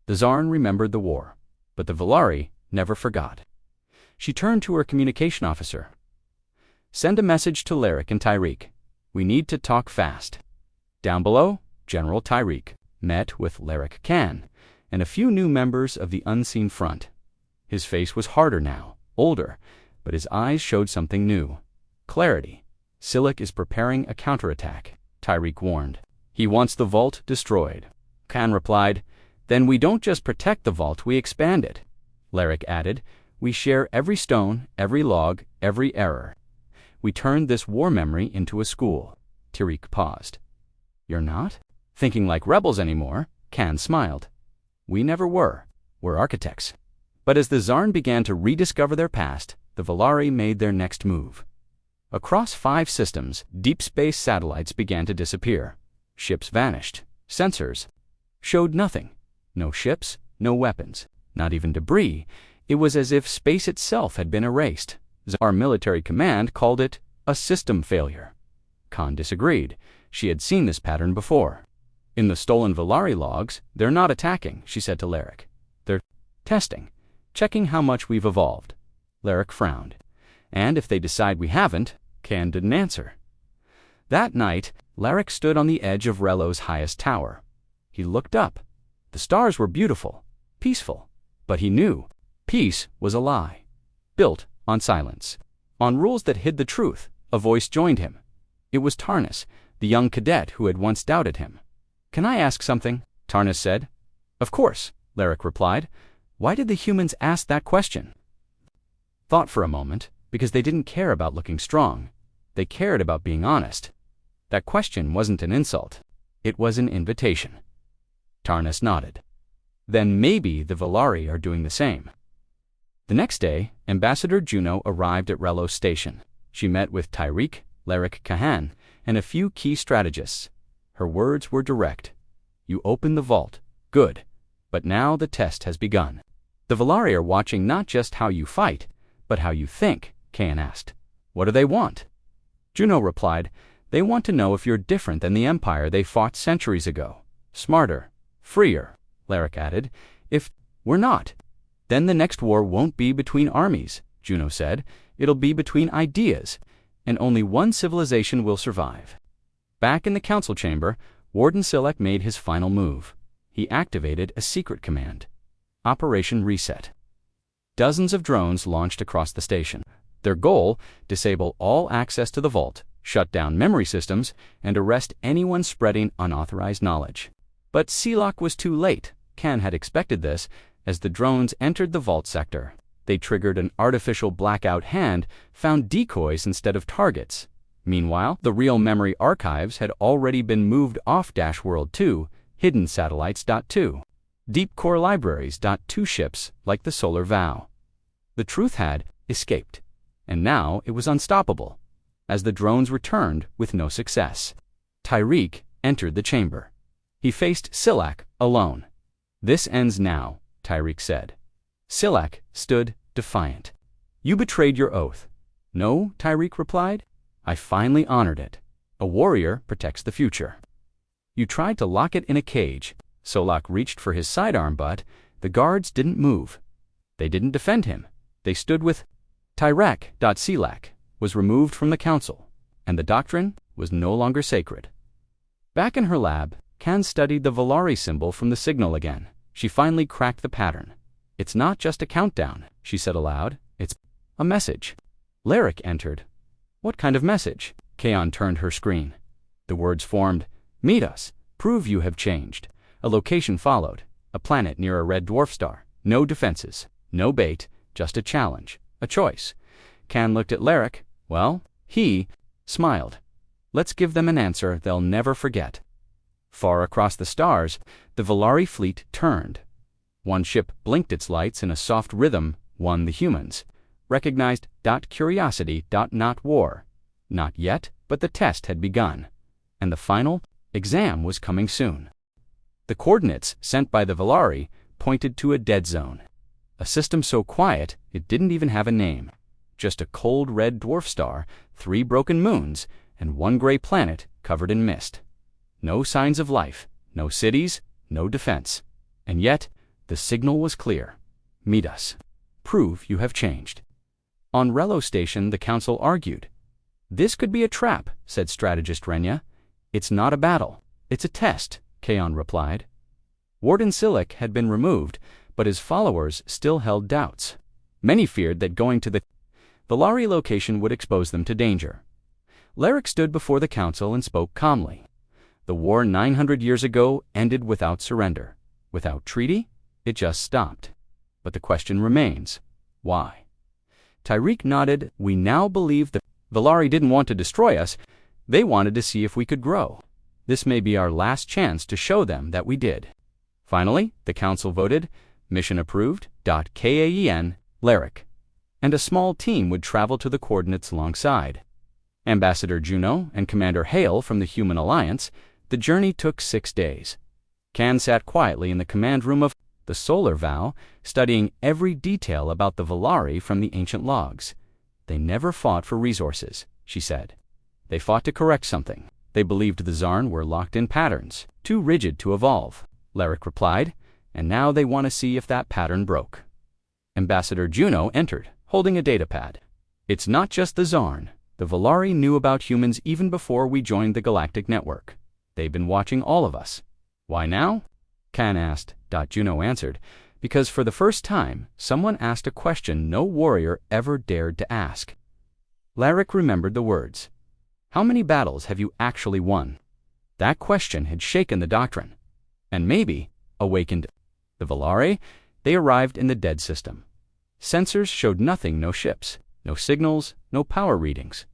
Speaker 1: The Zarn remembered the war, but the Valari never forgot. She turned to her communication officer. "Send a message to Lyric and Tyreek. We need to talk fast." Down below, General Tyreek met with Lyric Can and a few new members of the Unseen Front. His face was harder now, older, but his eyes showed something new. Clarity. "Silic is preparing a counterattack," Tyreek warned. "He wants the vault destroyed." Can replied, "Then we don't just protect the vault, we expand it." Lyric added, "We share every stone, every log, every error. We turned this war memory into a school." Tyreek paused. "You're not thinking like rebels anymore?" Can smiled. "We never were. We're architects." But as the Zarn began to rediscover their past, the Valari made their next move. Across 5 systems, deep space satellites began to disappear. Ships vanished. Sensors showed nothing. No ships, no weapons, not even debris. It was as if space itself had been erased. Our military command called it a system failure. Khan disagreed. She had seen this pattern before. "In the stolen Valari logs, they're not attacking," she said to Lyric. "They're testing, checking how much we've evolved." Lyric frowned. "And if they decide we haven't?" Can didn't answer. That night, Lyric stood on the edge of Relo's highest tower. He looked up. The stars were beautiful, peaceful, but he knew peace was a lie, built on silence, on rules that hid the truth. A voice joined him. It was Tarnis, the young cadet who had once doubted him. "Can I ask something?" Tarnis said. "Of course," Lyric replied. "Why did the humans ask that question?" Thought for a moment. Because they didn't care about looking strong. They cared about being honest. That question wasn't an insult. It was an invitation. Tarnis nodded. "Then maybe the Valari are doing the same." The next day, Ambassador Juno arrived at Relos Station. She met with Tyreek, Lyric Kahan, and a few key strategists. Her words were direct. "You opened the vault. Good. But now the test has begun. The Valari are watching not just how you fight, but how you think." Can asked. "What do they want?" Juno replied, "They want to know if you're different than the empire they fought centuries ago. Smarter, freer." Lyric added, "If we're not, then the next war won't be between armies," Juno said. "It'll be between ideas, and only one civilization will survive." Back in the council chamber, Warden Silic made his final move. He activated a secret command. Operation Reset. Dozens of drones launched across the station. Their goal: disable all access to the vault, shut down memory systems, and arrest anyone spreading unauthorized knowledge. But Silic was too late. Can had expected this. As the drones entered the vault sector, they triggered an artificial blackout hand, found decoys instead of targets. Meanwhile, the real memory archives had already been moved off World 2, hidden satellites. 2. Deep core libraries. 2 ships, like the Solar Vow. The truth had escaped, and now it was unstoppable, as the drones returned with no success. Tyreek entered the chamber. He faced Silak alone. "This ends now," Tyreek said. Silak stood defiant. "You betrayed your oath." "No," Tyreek replied. "I finally honored it. A warrior protects the future." "You tried to lock it in a cage." Solak reached for his sidearm, but the guards didn't move. They didn't defend him. They stood with Tyreek. Silak was removed from the council, and the doctrine was no longer sacred. Back in her lab, Kan studied the Valari symbol from the signal again. She finally cracked the pattern. "It's not just a countdown," she said aloud. "It's a message." Lyric entered. "What kind of message?" Kaon turned her screen. The words formed, "Meet us. Prove you have changed." A location followed, a planet near a red dwarf star. No defenses, no bait, just a challenge, a choice. Kan looked at Lyric. Well, he smiled. "Let's give them an answer they'll never forget." Far across the stars, the Valari fleet turned. One ship blinked its lights in a soft rhythm, one the humans. Recognized .curiosity. Not war. Not yet, but the test had begun. And the final exam was coming soon. The coordinates sent by the Valari pointed to a dead zone. A system so quiet it didn't even have a name. Just a cold red dwarf star, 3 broken moons, and 1 gray planet covered in mist. No signs of life, no cities, no defense. And yet, the signal was clear. "Meet us. Prove you have changed." On Relo Station, the council argued. "This could be a trap," said strategist Renya. "It's not a battle. It's a test," Kaon replied. Warden Silak had been removed, but his followers still held doubts. Many feared that going to the Valari location would expose them to danger. Lyric stood before the council and spoke calmly. The war 900 years ago ended without surrender. Without treaty, it just stopped. But the question remains, why? Tyreek nodded. "We now believe the Valari didn't want to destroy us. They wanted to see if we could grow. This may be our last chance to show them that we did." Finally, the council voted, mission approved. Kaen, Lyric. And a small team would travel to the coordinates alongside. Ambassador Juno and Commander Hale from the Human Alliance. The journey took 6 days. Kan sat quietly in the command room of the Solar Vow, studying every detail about the Valari from the ancient logs. "They never fought for resources," she said. "They fought to correct something. They believed the Zarn were locked in patterns, too rigid to evolve," Lyric replied, "and now they want to see if that pattern broke." Ambassador Juno entered, holding a datapad. "It's not just the Zarn. The Valari knew about humans even before we joined the Galactic Network. They've been watching all of us." "Why now?" Kan asked. Juno answered, "Because for the first time, someone asked a question no warrior ever dared to ask." Lyric remembered the words. "How many battles have you actually won?" That question had shaken the doctrine, and maybe awakened the Valari. They arrived in the dead system. Sensors showed nothing, no ships, no signals, no power readings.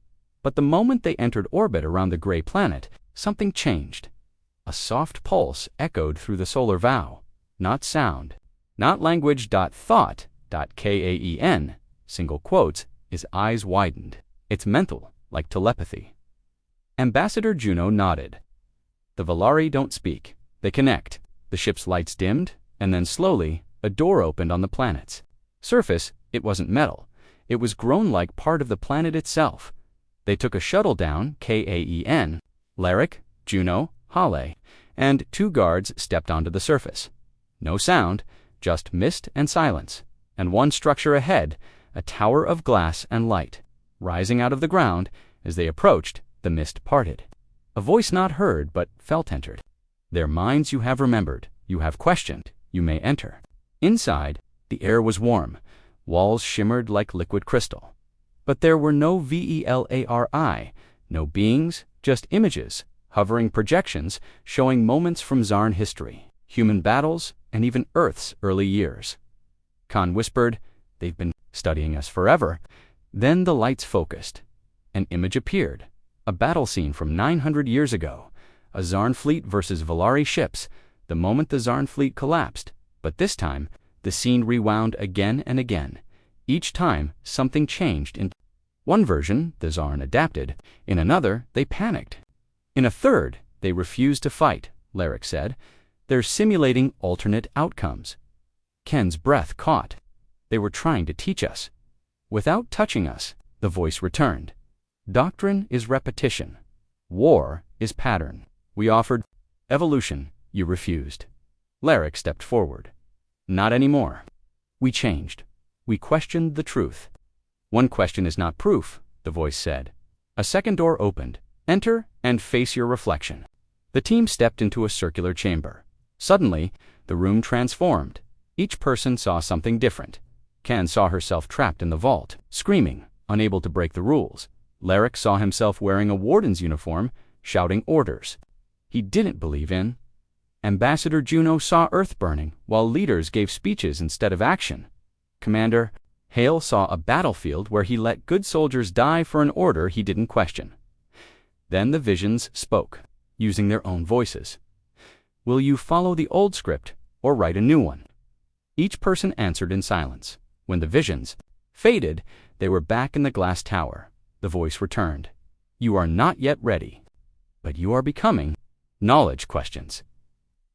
Speaker 1: But the moment they entered orbit around the gray planet, something changed. A soft pulse echoed through the solar vow. Not sound, not language. Thought. Kaen, single quotes, his eyes widened. It's mental, like telepathy. Ambassador Juno nodded. "The Valari don't speak. They connect." The ship's lights dimmed, and then slowly, a door opened on the planet's surface. It wasn't metal. It was grown like part of the planet itself. They took a shuttle down, Kaen. Lyric, Juno, Hale, and 2 guards stepped onto the surface. No sound, just mist and silence, and one structure ahead, a tower of glass and light. Rising out of the ground, as they approached, the mist parted. A voice not heard but felt entered. "Their minds you have remembered, you have questioned, you may enter." Inside, the air was warm. Walls shimmered like liquid crystal. But there were no VELARI, no beings, just images, hovering projections showing moments from Zarn history, human battles, and even Earth's early years. Khan whispered, "They've been studying us forever." Then the lights focused. An image appeared, a battle scene from 900 years ago, a Zarn fleet versus Valari ships, the moment the Zarn fleet collapsed. But this time, the scene rewound again and again. Each time, something changed. In one version, the Zarn adapted. In another, they panicked. In a third, They refuse to fight, Larrick said. They're simulating alternate outcomes. Ken's breath caught. They were trying to teach us. Without touching us, the voice returned. Doctrine is repetition. War is pattern. We offered evolution. You refused. Larrick stepped forward. Not anymore. We changed. We questioned the truth. One question is not proof, the voice said. A second door opened. Enter and face your reflection. The team stepped into a circular chamber. Suddenly, the room transformed. Each person saw something different. Ken saw herself trapped in the vault, screaming, unable to break the rules. Larrick saw himself wearing a warden's uniform, shouting orders he didn't believe in. Ambassador Juno saw Earth burning, while leaders gave speeches instead of action. Commander Hale saw a battlefield where he let good soldiers die for an order he didn't question. Then the visions spoke, using their own voices. Will you follow the old script or write a new one? Each person answered in silence. When the visions faded, they were back in the glass tower. The voice returned. You are not yet ready, but you are becoming. Knowledge questions.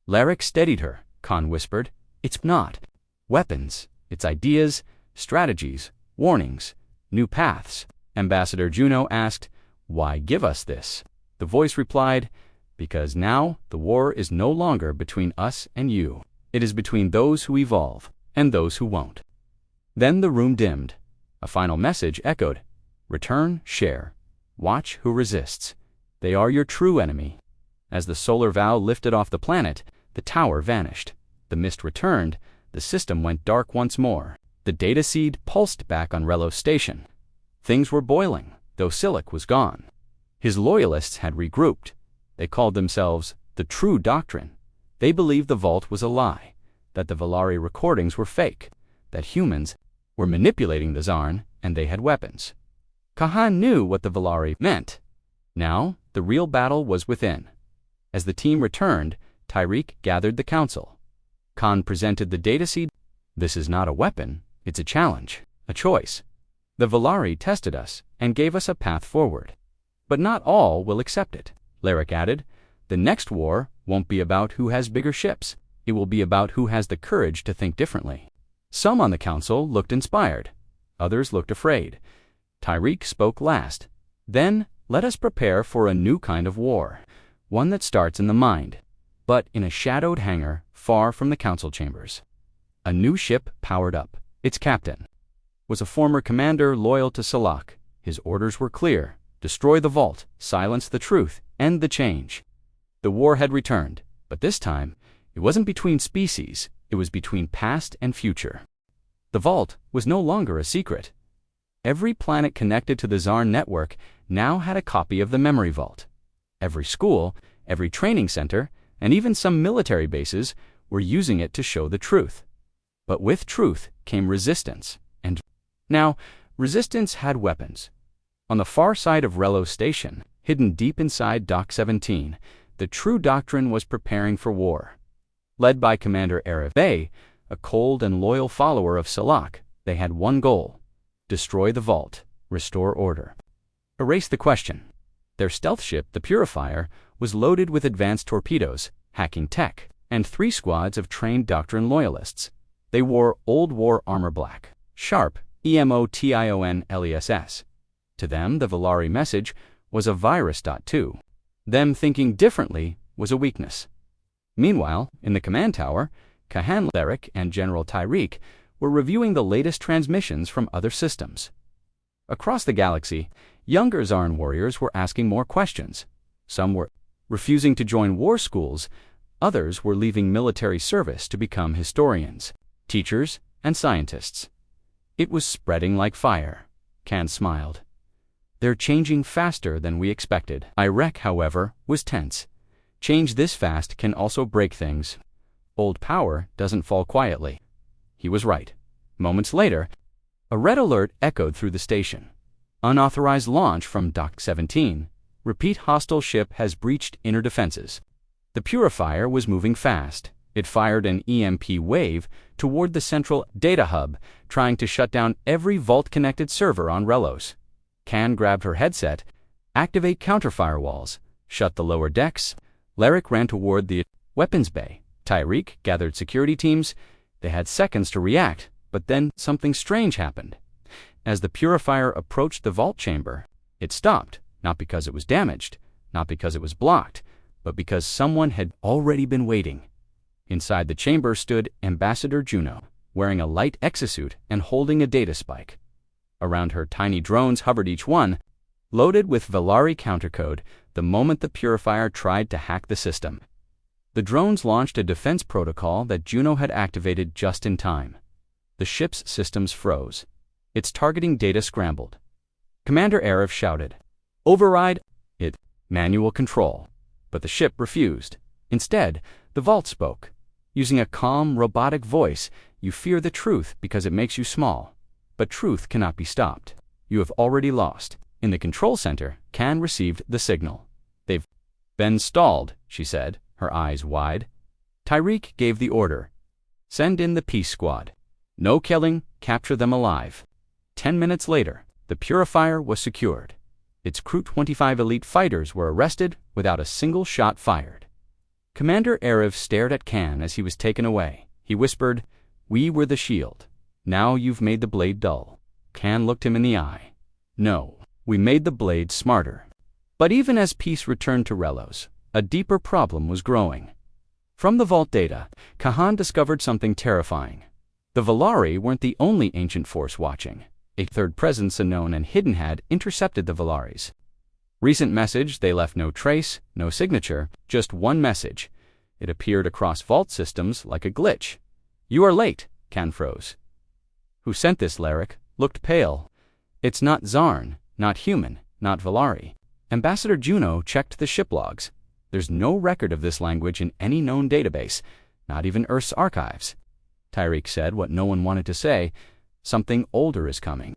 Speaker 1: Larrick steadied her. Khan whispered. It's not weapons. It's ideas, strategies, warnings, new paths. Ambassador Juno asked, why give us this? The voice replied, because now the war is no longer between us and you. It is between those who evolve and those who won't. Then the room dimmed. A final message echoed. Return, share. Watch who resists. They are your true enemy. As the solar vow lifted off the planet, the tower vanished. The mist returned. The system went dark once more. The data seed pulsed back on Relos Station. Things were boiling, though Silic was gone. His loyalists had regrouped. They called themselves the True Doctrine. They believed the vault was a lie, that the Valari recordings were fake, that humans were manipulating the Zarn, and they had weapons. Kahan knew what the Valari meant. Now, the real battle was within. As the team returned, Tyreek gathered the council. Khan presented the data seed. This is not a weapon, it's a challenge, a choice. The Valari tested us and gave us a path forward. But not all will accept it, Larrick added. The next war won't be about who has bigger ships. It will be about who has the courage to think differently. Some on the council looked inspired. Others looked afraid. Tyreek spoke last. Then, let us prepare for a new kind of war. One that starts in the mind, but in a shadowed hangar far from the council chambers. A new ship powered up. Its captain was a former commander loyal to Salak. His orders were clear. Destroy the vault, silence the truth, end the change. The war had returned, but this time, it wasn't between species, it was between past and future. The vault was no longer a secret. Every planet connected to the Zarn network now had a copy of the memory vault. Every school, every training center, and even some military bases were using it to show the truth. But with truth came resistance, and now resistance had weapons. On the far side of Relos Station, hidden deep inside Dock 17, the True Doctrine was preparing for war. Led by Commander Arif Bey, a cold and loyal follower of Salak, they had one goal: destroy the vault, restore order, erase the question. Their stealth ship, the Purifier, was loaded with advanced torpedoes, hacking tech, and 3 squads of trained Doctrine loyalists. They wore Old War armor black, sharp, EMOTIONLESS. To them, the Valari message was a virus. Too. Them thinking differently was a weakness. Meanwhile, in the command tower, Kahan Larrick and General Tyreek were reviewing the latest transmissions from other systems. Across the galaxy, younger Zarn warriors were asking more questions. Some were refusing to join war schools, others were leaving military service to become historians, teachers, and scientists. It was spreading like fire. Khan smiled. They're changing faster than we expected. Irek, however, was tense. Change this fast can also break things. Old power doesn't fall quietly. He was right. Moments later, a red alert echoed through the station. Unauthorized launch from Dock 17. Repeat, hostile ship has breached inner defenses. The Purifier was moving fast. It fired an EMP wave toward the central data hub, trying to shut down every vault-connected server on Relos. Khan grabbed her headset. Activate counter-firewalls. Shut the lower decks. Larrick ran toward the weapons bay. Tyreek gathered security teams. They had seconds to react, but then something strange happened. As the purifier approached the vault chamber, it stopped, not because it was damaged, not because it was blocked, but because someone had already been waiting. Inside the chamber stood Ambassador Juno, wearing a light exosuit and holding a data spike. Around her, tiny drones hovered, each one loaded with Valari countercode the moment the purifier tried to hack the system. The drones launched a defense protocol that Juno had activated just in time. The ship's systems froze. Its targeting data scrambled. Commander Arif shouted, "Override it, manual control." But the ship refused. Instead, the vault spoke. Using a calm, robotic voice, "You fear the truth because it makes you small. But truth cannot be stopped. You have already lost." In the control center, Khan received the signal. "They've been stalled," she said, her eyes wide. Tyreek gave the order. "Send in the peace squad. No killing, capture them alive." 10 minutes later, the purifier was secured. Its Crew 25 elite fighters were arrested without a single shot fired. Commander Arif stared at Khan as he was taken away. He whispered, "We were the shield. Now you've made the blade dull." Khan looked him in the eye. "No, we made the blade smarter." But even as peace returned to Relos, a deeper problem was growing. From the vault data, Khan discovered something terrifying. The Valari weren't the only ancient force watching. A third presence, unknown and hidden, had intercepted the Valaris. Recent message, they left no trace, no signature, just one message. It appeared across vault systems like a glitch. "You are late," Khan froze. "Who sent this?" Larrick looked pale. "It's not Zarn, not human, not Valari." Ambassador Juno checked the ship logs. There's no record of this language in any known database, not even Earth's archives. Tyreek said what no one wanted to say: "Something older is coming."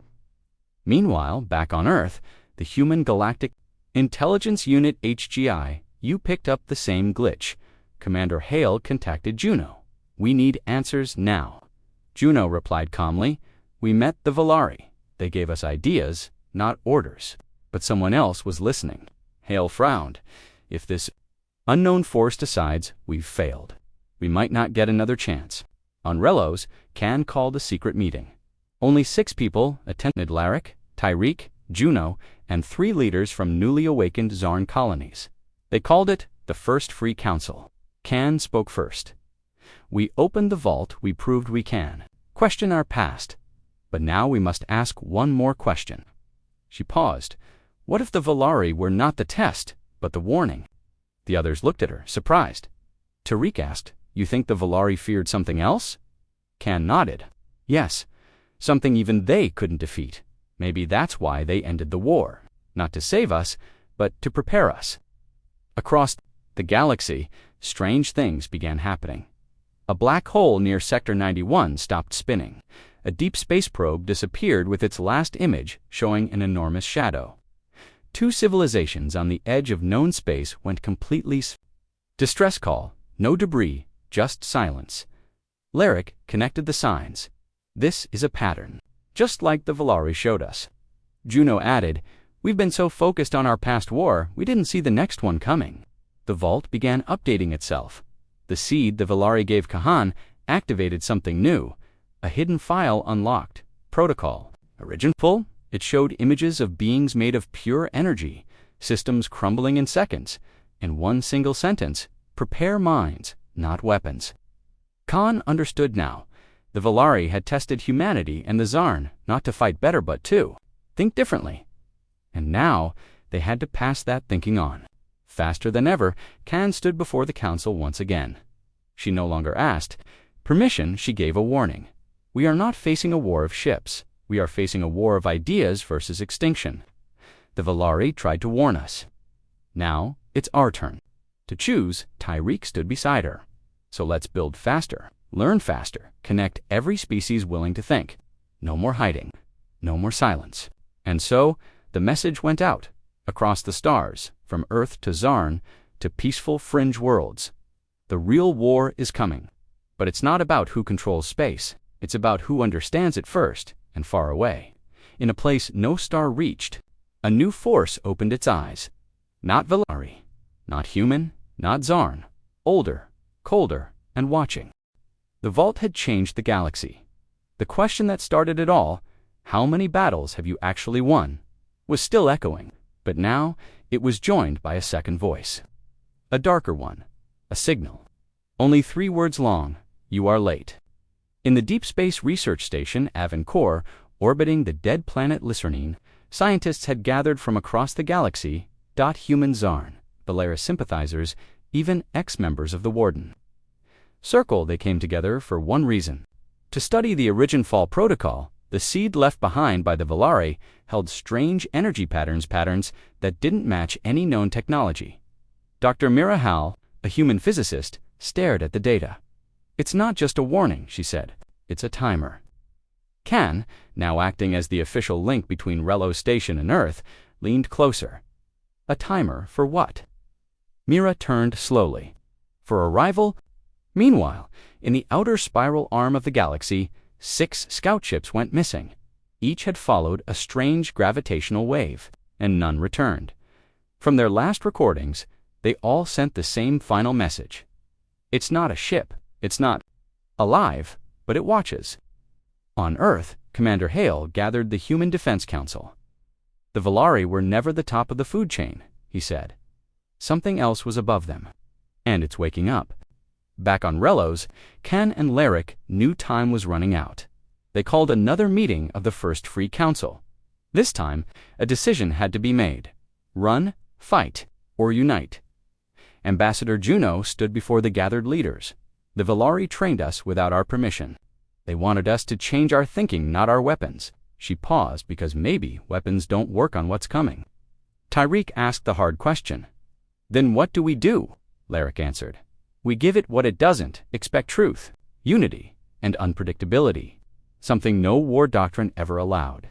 Speaker 1: Meanwhile, back on Earth, the Human Galactic Intelligence Unit HGI, you picked up the same glitch. Commander Hale contacted Juno. "We need answers now." Juno replied calmly, "We met the Valari. They gave us ideas, not orders." But someone else was listening. Hale frowned. "If this unknown force decides we've failed, we might not get another chance." On Relos, Khan called a secret meeting. Only 6 people attended: Larrick, Tyreek, Juno, and 3 leaders from newly awakened Zarn colonies. They called it the First Free Council. Khan spoke first. "We opened the vault, we proved we can question our past. But now we must ask one more question." She paused. "What if the Valari were not the test, but the warning?" The others looked at her, surprised. Tyreek asked, "You think the Valari feared something else?" Khan nodded. "Yes, something even they couldn't defeat. Maybe that's why they ended the war. Not to save us, but to prepare us." Across the galaxy, strange things began happening. A black hole near Sector 91 stopped spinning. A deep space probe disappeared with its last image showing an enormous shadow. 2 civilizations on the edge of known space went completely distress call, no debris, just silence. Larrick connected the signs. "This is a pattern, just like the Valari showed us." Juno added, "We've been so focused on our past war, we didn't see the next one coming." The vault began updating itself. The seed the Valari gave Khan activated something new. A hidden file unlocked. Protocol. Original. It showed images of beings made of pure energy, systems crumbling in seconds. In one single sentence: "Prepare minds, not weapons." Khan understood now. The Valari had tested humanity and the Zarn, not to fight better but to think differently. And now they had to pass that thinking on. Faster than ever, Khan stood before the council once again. She no longer asked permission, she gave a warning. "We are not facing a war of ships. We are facing a war of ideas versus extinction." The Valari tried to warn us. Now it's our turn. To choose, Tyreek stood beside her. "So let's build faster, learn faster, connect every species willing to think. No more hiding, no more silence." And so the message went out, across the stars, from Earth to Zarn, to peaceful fringe worlds. The real war is coming. But it's not about who controls space. It's about who understands it first, and far away. In a place no star reached, a new force opened its eyes. Not Valari, not human, not Zarn. Older, colder, and watching. The vault had changed the galaxy. The question that started it all, how many battles have you actually won, was still echoing, but now it was joined by a second voice. A darker one, a signal. Only 3 words long, you are late. In the Deep Space Research Station Avancore, orbiting the dead planet Lysernine, scientists had gathered from across the galaxy, human Zarn, Valeris sympathizers, even ex-members of the Warden. Circle they came together for one reason. To study the Origin Fall Protocol, the seed left behind by the Valari held strange energy patterns that didn't match any known technology. Dr. Mira Hal, a human physicist, stared at the data. It's not just a warning, she said. It's a timer. Can, now acting as the official link between Rello's station and Earth, leaned closer. A timer for what? Mira turned slowly. For arrival? Meanwhile, in the outer spiral arm of the galaxy, 6 scout ships went missing. Each had followed a strange gravitational wave, and none returned. From their last recordings, they all sent the same final message. It's not a ship. It's not alive, but it watches. On Earth, Commander Hale gathered the Human Defense Council. The Valari were never the top of the food chain, he said. Something else was above them. And it's waking up. Back on Rellos, Ken and Larrick knew time was running out. They called another meeting of the First Free Council. This time, a decision had to be made. Run, fight, or unite. Ambassador Juno stood before the gathered leaders. The Valari trained us without our permission. They wanted us to change our thinking, not our weapons. She paused because maybe weapons don't work on what's coming. Tyreek asked the hard question. Then what do we do? Larrick answered. We give it what it doesn't, expect truth, unity, and unpredictability, something no war doctrine ever allowed.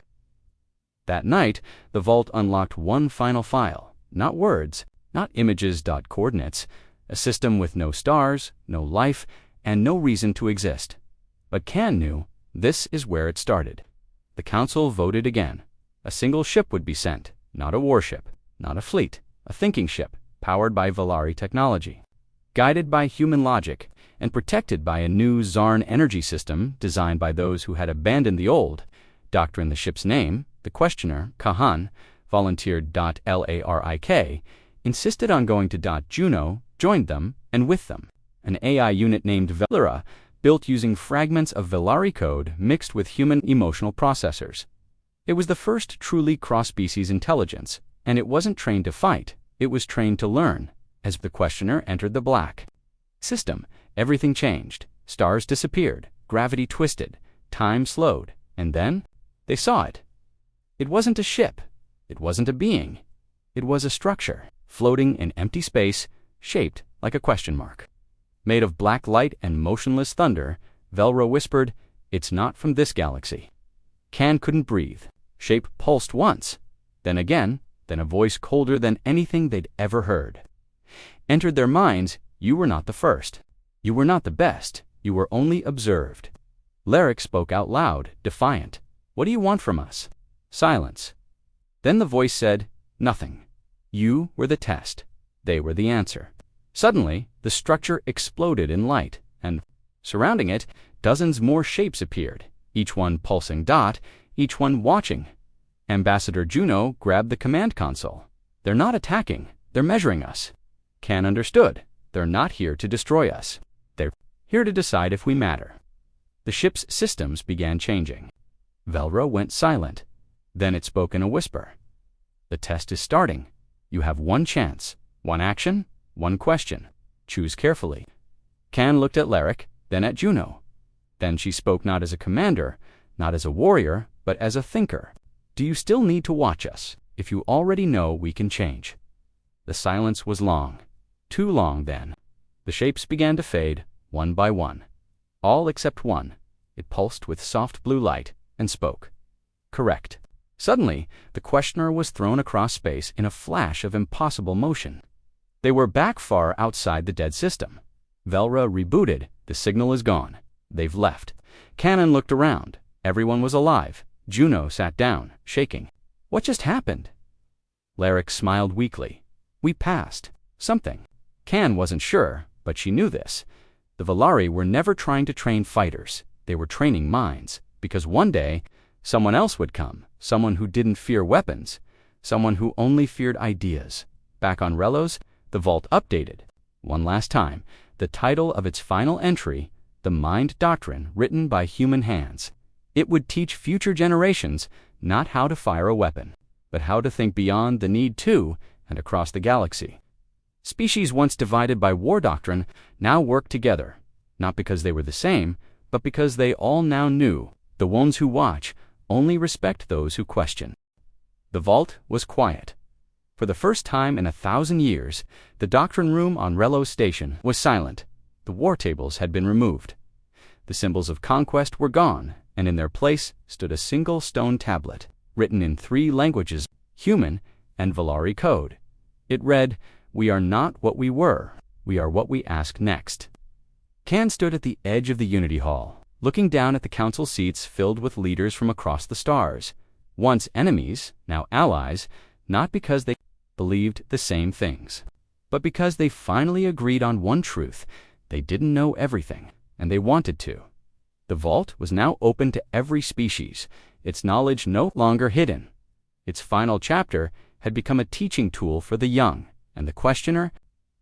Speaker 1: That night, the vault unlocked one final file, not words, not images.coordinates, a system with no stars, no life, and no reason to exist. But Can knew this is where it started. The council voted again. A single ship would be sent, not a warship, not a fleet, a thinking ship, powered by Valari technology. Guided by human logic, and protected by a new Zarn energy system designed by those who had abandoned the old, Doctrine the ship's name, the questioner, Kahan, volunteered .Larik, insisted on going to Juno, joined them, and with them. An AI unit named Velira, built using fragments of Valari code mixed with human emotional processors. It was the first truly cross-species intelligence, and it wasn't trained to fight, it was trained to learn. As the questioner entered the black system, everything changed. Stars disappeared, gravity twisted, time slowed, and then they saw it. It wasn't a ship. It wasn't a being. It was a structure, floating in empty space, shaped like a question mark. Made of black light and motionless thunder, Velro whispered, "It's not from this galaxy." Can couldn't breathe. Shape pulsed once, then again, then a voice colder than anything they'd ever heard. Entered their minds, you were not the first. You were not the best. You were only observed. Larrick spoke out loud, defiant. What do you want from us? Silence. Then the voice said, nothing. You were the test. They were the answer. Suddenly, the structure exploded in light, and, surrounding it, dozens more shapes appeared, each one pulsing dot, each one watching. Ambassador Juno grabbed the command console. They're not attacking. They're measuring us. Can understood. They're not here to destroy us. They're here to decide if we matter. The ship's systems began changing. Velro went silent. Then it spoke in a whisper. The test is starting. You have one chance, one action, one question. Choose carefully. Can looked at Larrick, then at Juno. Then she spoke not as a commander, not as a warrior, but as a thinker. Do you still need to watch us, if you already know we can change? The silence was long. Too long, then. The shapes began to fade, one by one. All except one. It pulsed with soft blue light, and spoke. Correct. Suddenly, the questioner was thrown across space in a flash of impossible motion. They were back far outside the dead system. Velra rebooted. The signal is gone. They've left. Cannon looked around. Everyone was alive. Juno sat down, shaking. What just happened? Larrick smiled weakly. We passed. Something. Can wasn't sure, but she knew this. The Valari were never trying to train fighters. They were training minds, because one day, someone else would come, someone who didn't fear weapons, someone who only feared ideas. Back on Relos, the vault updated. One last time, the title of its final entry, The Mind Doctrine, written by human hands. It would teach future generations not how to fire a weapon, but how to think beyond the need to and across the galaxy. Species once divided by war doctrine now work together, not because they were the same, but because they all now knew the ones who watch only respect those who question. The vault was quiet. For the first time in 1,000 years, the doctrine room on Relos Station was silent. The war tables had been removed. The symbols of conquest were gone, and in their place stood a single stone tablet, written in 3 languages, human and Valari code. It read, "We are not what we were. We are what we ask next." Can stood at the edge of the Unity Hall, looking down at the council seats filled with leaders from across the stars. Once enemies, now allies, not because they believed the same things, but because they finally agreed on one truth: they didn't know everything, and they wanted to. The vault was now open to every species, its knowledge no longer hidden. Its final chapter had become a teaching tool for the young, and the questioner,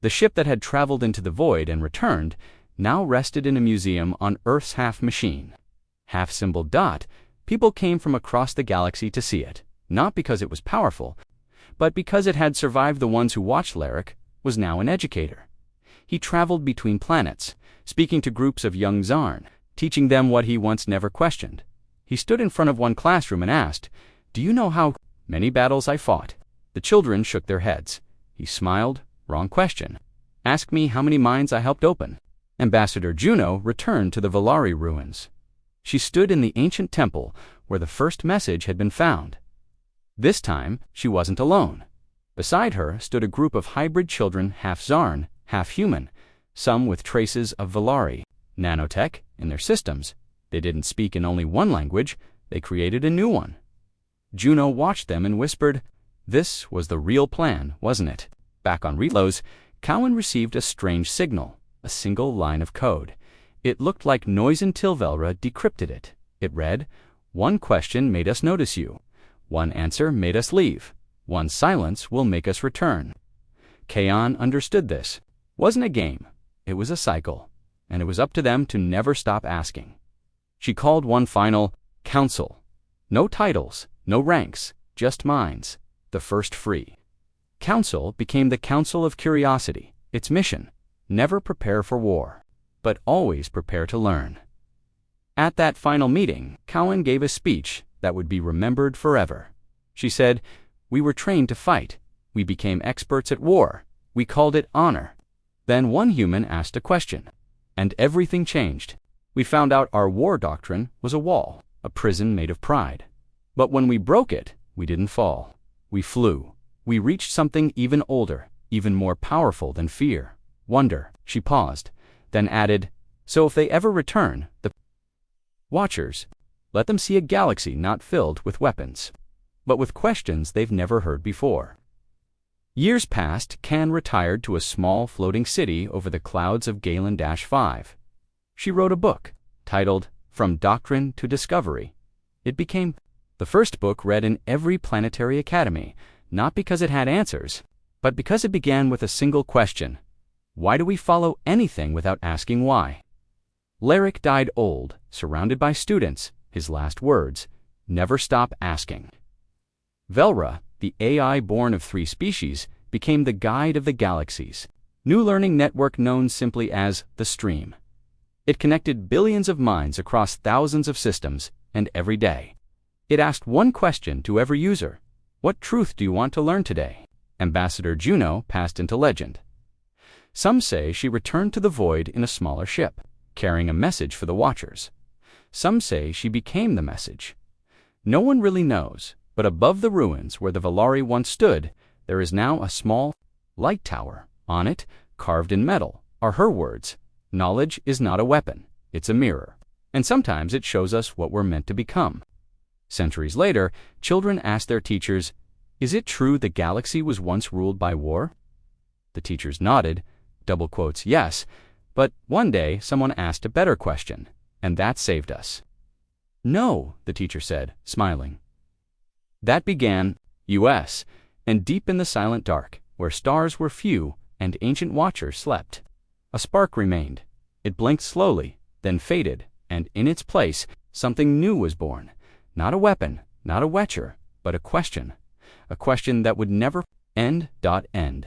Speaker 1: the ship that had traveled into the void and returned, now rested in a museum on Earth's half-machine. Half-symbol dot, people came from across the galaxy to see it, not because it was powerful, but because it had survived the ones who watched. Lyric was now an educator. He traveled between planets, speaking to groups of young Zarn, teaching them what he once never questioned. He stood in front of one classroom and asked, "Do you know how many battles I fought?" The children shook their heads. He smiled. "Wrong question. Ask me how many minds I helped open." Ambassador Juno returned to the Valari ruins. She stood in the ancient temple where the first message had been found. This time, she wasn't alone. Beside her stood a group of hybrid children, half Zarn, half human, some with traces of Valari, nanotech, in their systems. They didn't speak in only one language, they created a new one. Juno watched them and whispered, "This was the real plan, wasn't it?" Back on Relos, Cowan received a strange signal, a single line of code. It looked like noise until Velra decrypted it. It read, "One question made us notice you. One answer made us leave. One silence will make us return." Kaon understood this. Wasn't a game. It was a cycle, and it was up to them to never stop asking. She called one final council. No titles, no ranks, just minds. The first free. Council became the Council of Curiosity. Its mission: never prepare for war, but always prepare to learn. At that final meeting, Cowan gave a speech that would be remembered forever. She said, "We were trained to fight. We became experts at war. We called it honor." Then one human asked a question, and everything changed. We found out our war doctrine was a wall, a prison made of pride. But when we broke it, we didn't fall. We flew. We reached something even older, even more powerful than fear. Wonder. She paused, then added, "So if they ever return, the Watchers, let them see a galaxy not filled with weapons, but with questions they've never heard before." Years passed. Can retired to a small floating city over the clouds of Galen-5. She wrote a book, titled From Doctrine to Discovery. It became the first book read in every planetary academy, not because it had answers, but because it began with a single question: why do we follow anything without asking why? Lyric died old, surrounded by students. His last words: never stop asking. Velra, the AI born of 3 species, became the guide of the galaxies, new learning network known simply as the Stream. It connected billions of minds across thousands of systems, and every day it asked one question to every user: what truth do you want to learn today? Ambassador Juno passed into legend. Some say she returned to the void in a smaller ship, carrying a message for the Watchers. Some say she became the message. No one really knows, but above the ruins where the Valari once stood, there is now a small light tower. On it, carved in metal, are her words: knowledge is not a weapon, it's a mirror, and sometimes it shows us what we're meant to become. Centuries later, children ask their teachers, "Is it true the galaxy was once ruled by war?" The teachers nodded. double quotes, yes, but one day someone asked a better question, and that saved us. No, the teacher said, smiling. That began US, and deep in the silent dark, where stars were few and ancient watchers slept, a spark remained. It blinked slowly, then faded, and in its place, something new was born. Not a weapon, not a wetcher, but a question that would never end.